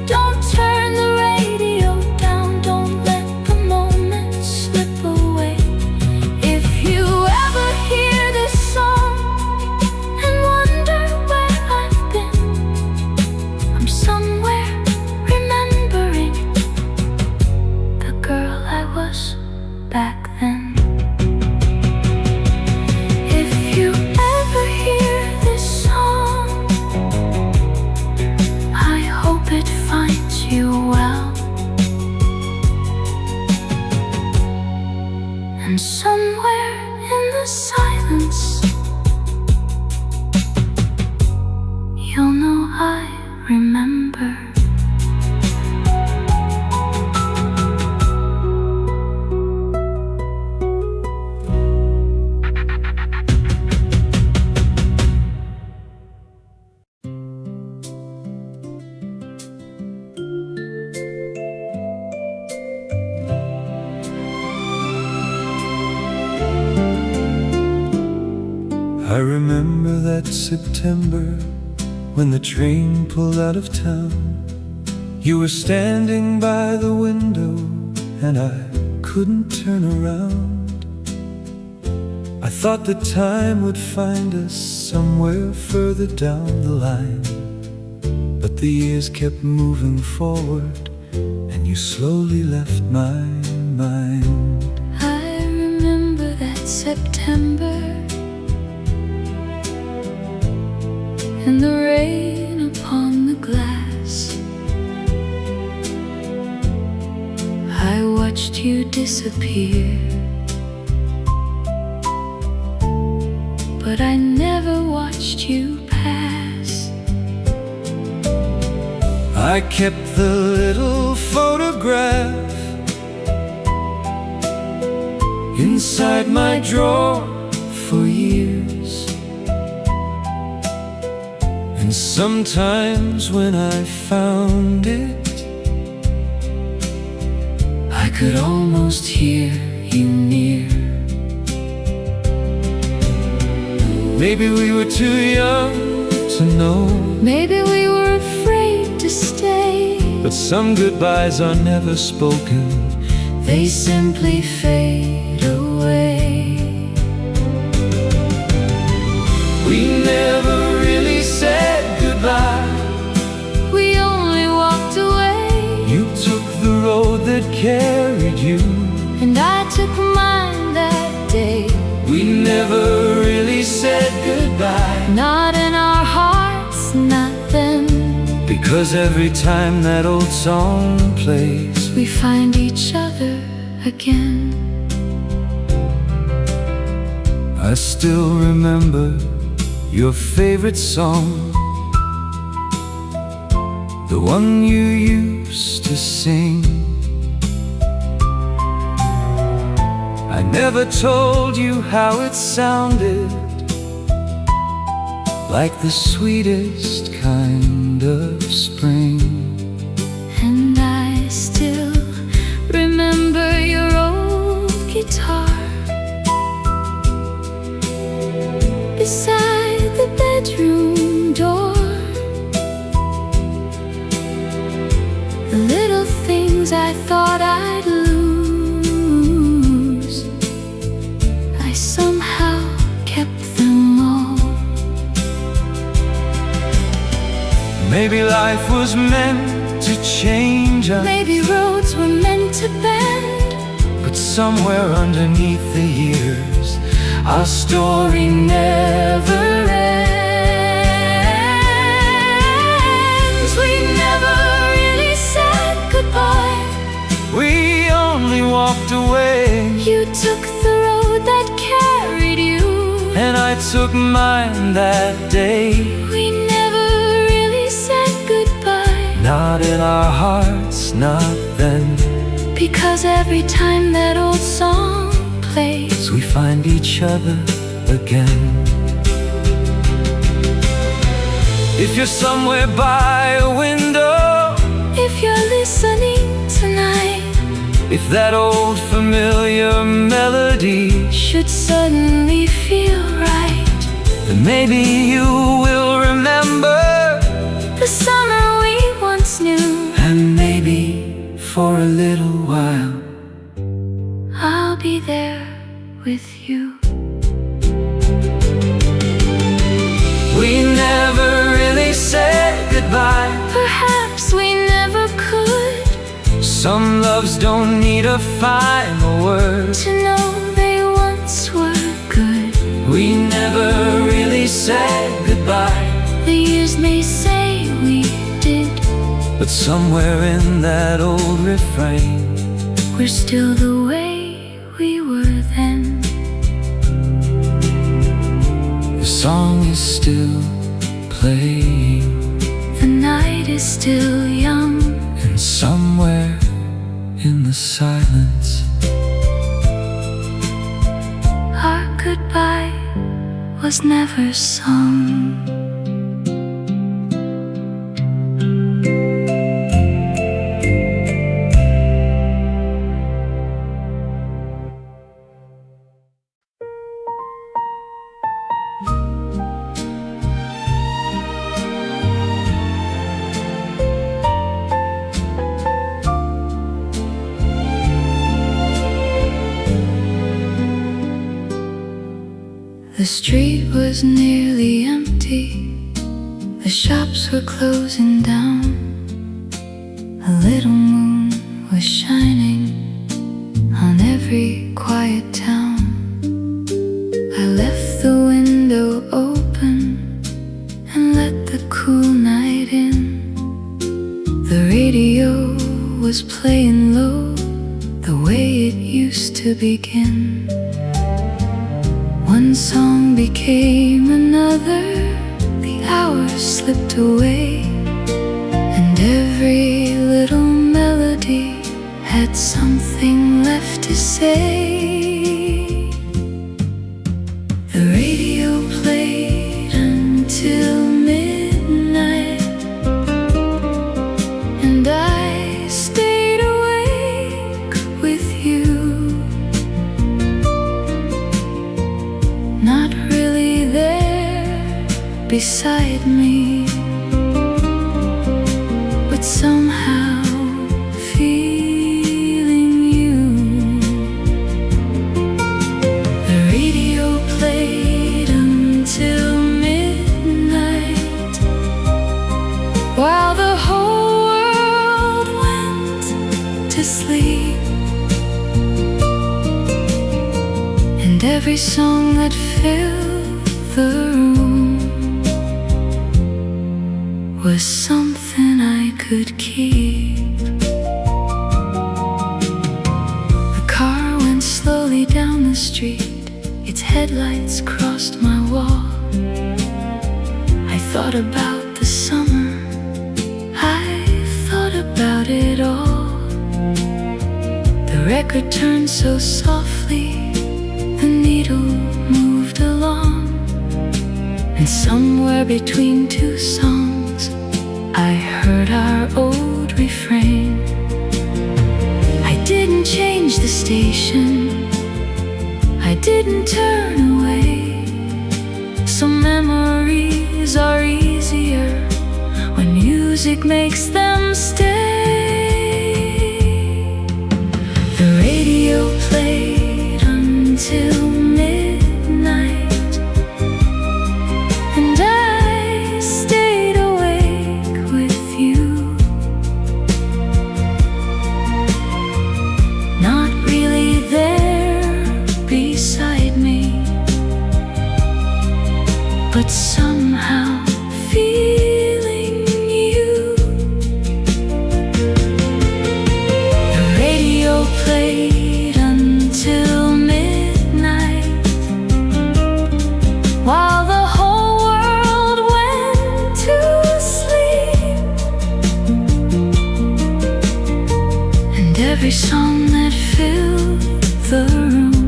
Don't turn the radio down, don't let the moments slip away. If you ever hear this song and wonder where I've been, I'm somewhere remembering the girl I was back then. If you ever hear this song, I hope it finds you well, and somewhere in the silence you'll know I remember. I remember that September when the train pulled out of town. You were standing by the window and I couldn't turn around. I thought the time would find us somewhere further down the line, but the years kept moving forward and you slowly left my mind. I remember that September and the rain upon the glass. I watched you disappear, but I never watched you pass. I kept the little photograph inside my drawer for years, and sometimes when I found it, I could almost hear you near. Maybe we were too young to know. Maybe we were afraid to stay, But some goodbyes are never spoken. they simply fade away. We never really said goodbye. We only walked away, You took the road that carried you, and I took mine that day. We never really said goodbye. Not in our hearts, not then. Because every time that old song plays, We find each other again. I still remember your favorite song, the one you used to sing. I never told you how it sounded, like the sweetest kind of spring. And I still remember your old guitar beside the bedroom door. The little things I thought I'd lose, I somehow kept them all. Maybe life was meant to change us, Maybe roads were meant to bend, but somewhere underneath the years, our story never ends. we never really said goodbye. We only walked away, You took the road that carried you, and I took mine that day. we never really said goodbye. Not in our hearts, not then. Because every time that old song plays, We find each other again. If you're somewhere by a window, if you're listening tonight, if that old familiar melody, should suddenly feel right, then maybe you will remember. the summer we once knew, And maybe for a little while, I'll be there with you. we never really said goodbye. Perhaps we never could, Some loves don't need a final word. to know they once were good. We never really said goodbye, The years may say we did, but somewhere in that old refrain, we're still the way we were then. the song is still playing, The night is still young, and somewhere in the silence, our goodbye was never sung. The street was nearly empty, the shops were closing down. A little moon was shining on every quiet town. I left the window open and let the cool night in. The radio was playing low, the way it used to begin. One song became another, the hours slipped away, and every little melody had something left to say. The radio played until midnight, and I stayed awake with you. Not really there beside me, but somehow feeling you. The radio played until midnight, while the whole world went to sleep. And every song that filled the room was something I could keep. The car went slowly down the street, its headlights crossed my wall. I thought about the summer, I thought about it all. The record turned so softly, the needle moved along, and somewhere between two songs I heard our old refrain. I didn't change the station, I didn't turn away. Some memories are easier when music makes them stay. The radio played until midnight, and I stayed awake with you. Not really there beside me, but somehow feeling you. The radio played until midnight, while the whole world went to sleep. And every song that filled the room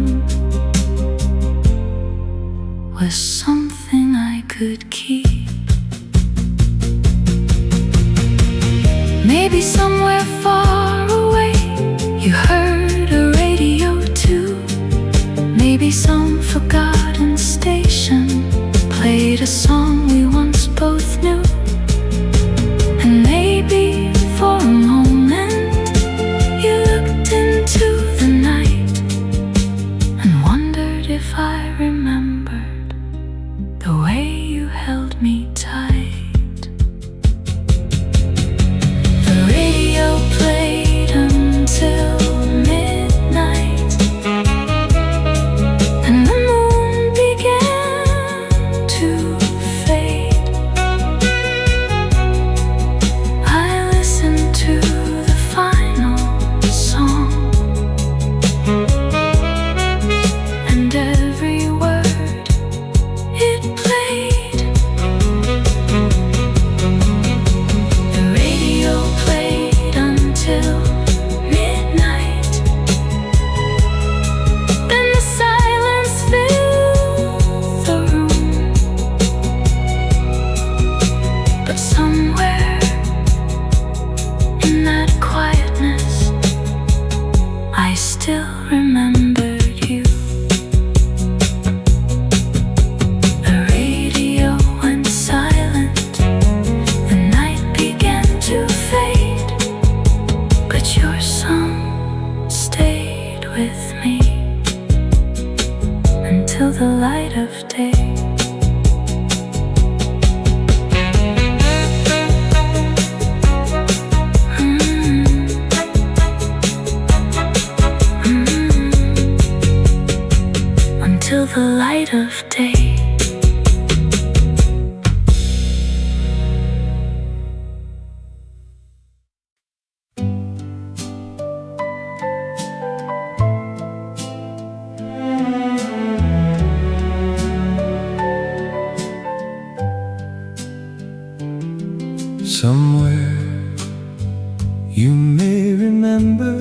was something I could keep. Maybe somewhere far away you heard a radio too. Maybe some forgotten station played a song we once both knew. And maybe for a moment you looked into the night and wondered if I remembered the way you held me tight. The radio played until midnight, and the moon began to fade. I listened to the final song, and every word it played. The radio played until midnight, then the silence filled the room. But somewhere in that quietness I still remembered you. The radio went silent, the night began to fade, but your song stayed with me until the light of day. Until the light of day. Somewhere you may remember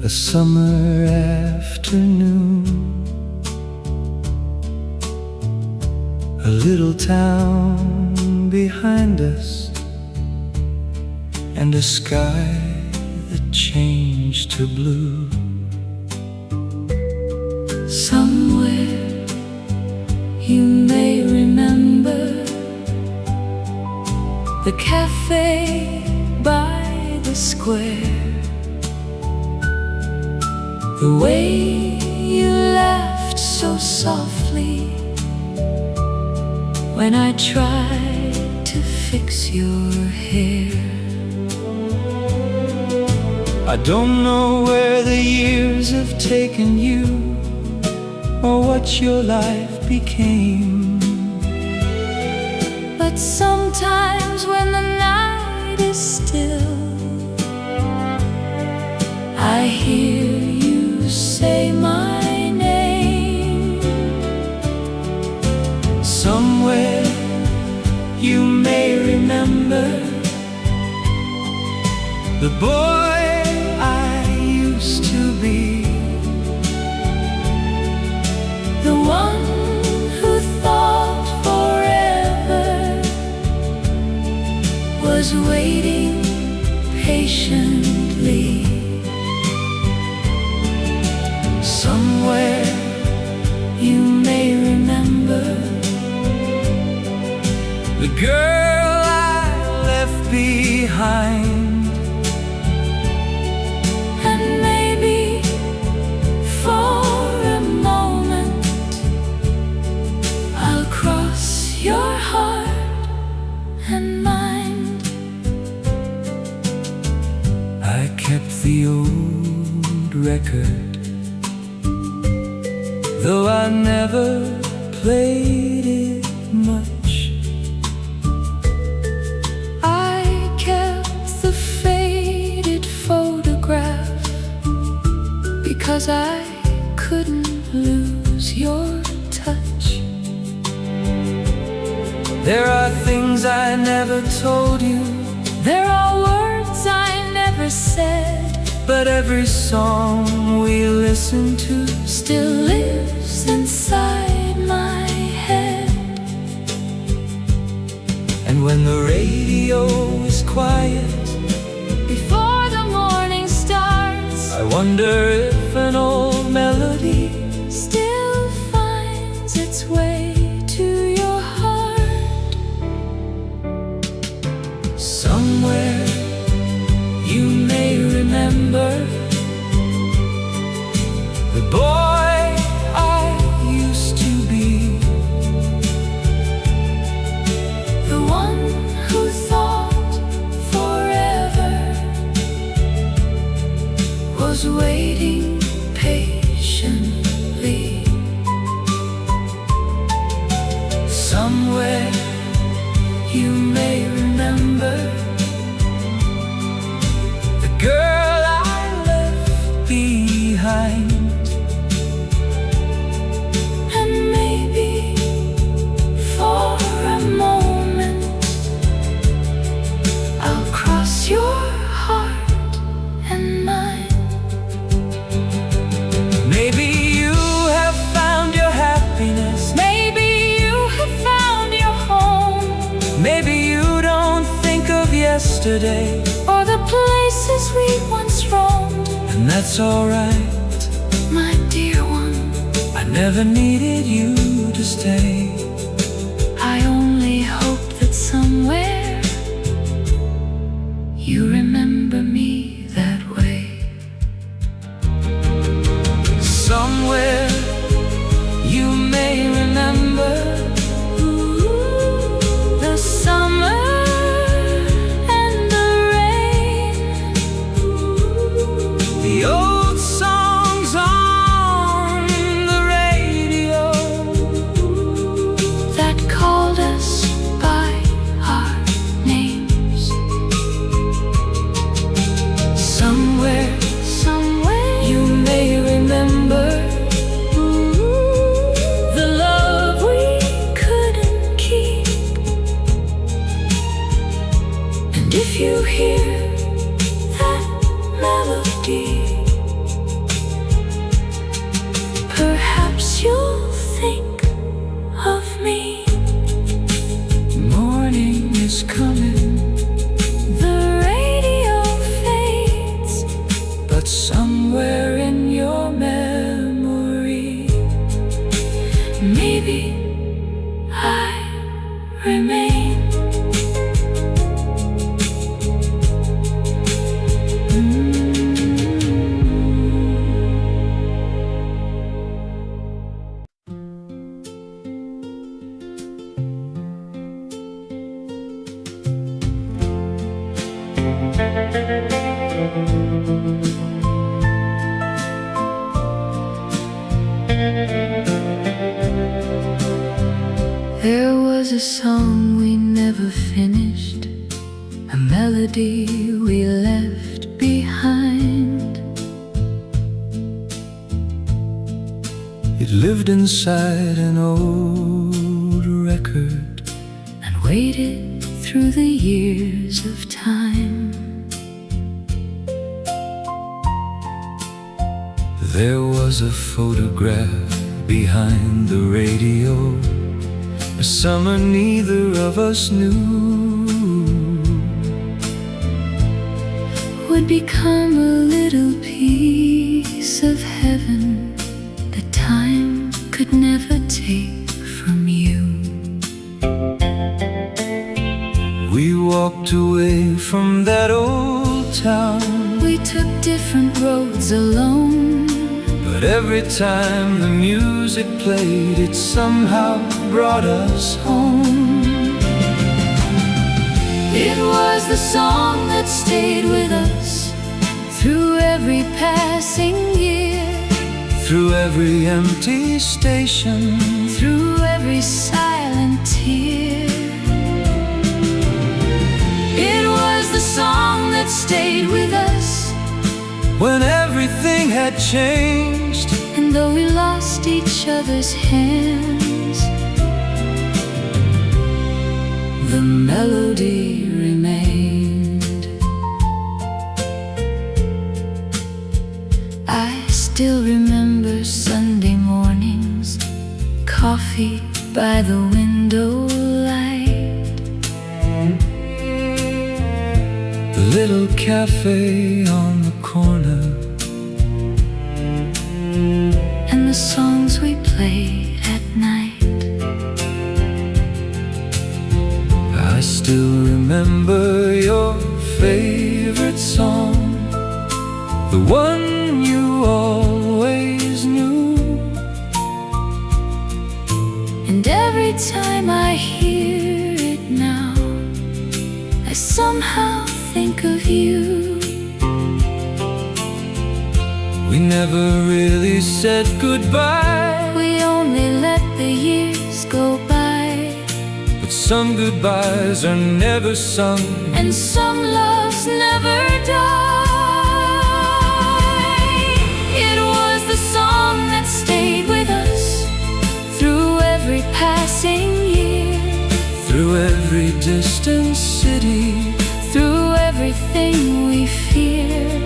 a summer afternoon, a little town behind us, and a sky that changed to blue. Somewhere you may remember the cafe by the square, the way you laughed so softly when I tried to fix your hair. I don't know where the years have taken you or what your life became, but sometimes when the night is still, I hear you say my name. Somewhere you may remember the boy I used to be, the one who thought forever was waiting patiently. Somewhere you may remember the girl I left behind, and maybe for a moment I'll cross your heart and mind. I kept the old record, though I never played it much. I kept the faded photograph because I couldn't lose your touch. There are things I never told you, There are words I never said, but every song we listen to still lives inside my head. and when the radio is quiet, Before the morning starts, I wonder if an old melody still finds its way to your heart. somewhere you may remember the boy I used to be, The one who thought forever was waiting patiently. somewhere you may remember the girl I left behind, And maybe for a moment I'll cross your heart and mine. maybe you have found your happiness, Maybe you have found your home, maybe you don't think of yesterday, or the places we once roamed. and that's alright. My dear one, I never needed you to stay. I only hope that somewhere you remember me that way. Somewhere you may remember The summer and the rain, the old songs on the radio that called us by our names. somewhere you may remember the love we was a song we never finished, a melody we left behind. It lived inside an old record And waited through the years of time. There was a photograph behind the radio, a summer neither of us knew Would become a little piece of heaven that time could never take from you. We walked away from that old town, We took different roads alone, but every time the music played, it somehow brought us home. It was the song that stayed with us through every passing year, Through every empty station, through every silent tear. It was the song that stayed with us when everything had changed. and though we lost each other's hands, the melody remained. I still remember Sunday mornings, coffee by the window light, The little cafe on the corner, and the songs we played at night. I still remember your favorite song, the one you always knew. And every time I hear it now, I somehow think of you. We never really said goodbye, We only let the years go by, but some goodbyes are never sung. and some loves never die. It was the song that stayed with us through every passing year, Through every distant city, through everything we feared.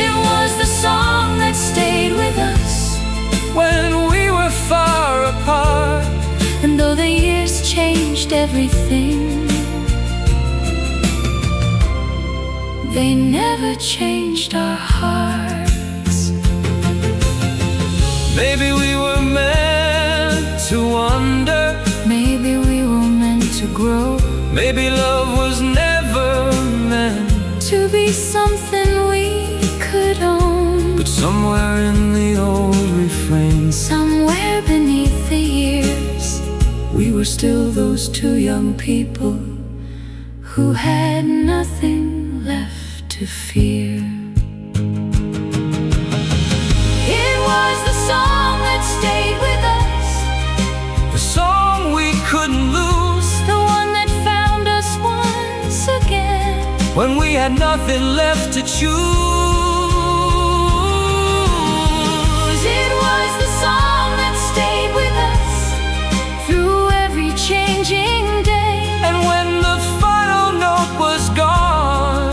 It was the song that stayed with us when we were far apart, and though the years changed everything, they never changed our hearts. maybe we were meant to wonder, Maybe we were meant to grow, maybe love was never meant. to be something we could own. But somewhere in the old refrain, Somewhere beneath the years, we were still those two young people who had nothing left to fear. It was the song that stayed with us, the song we couldn't lose, the one that found us once again when we had nothing left to choose. It was the song that stayed with us through every changing day, And when the final note was gone,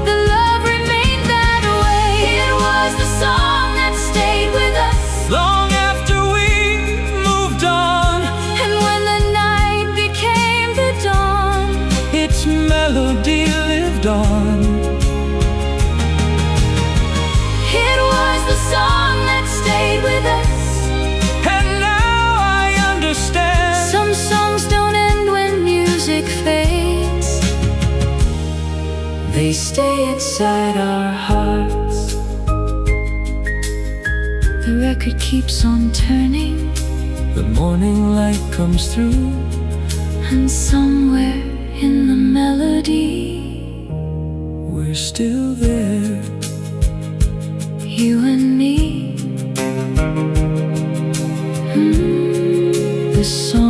the love remained that way. It was the song that stayed with us long after we moved on, and when the night became the dawn, its melody lived on. it was the song that stayed with us. And now I understand, Some songs don't end when music fades, they stay inside our hearts. The record keeps on turning, the morning light comes through, and somewhere in the melody, we're still there. you and me. song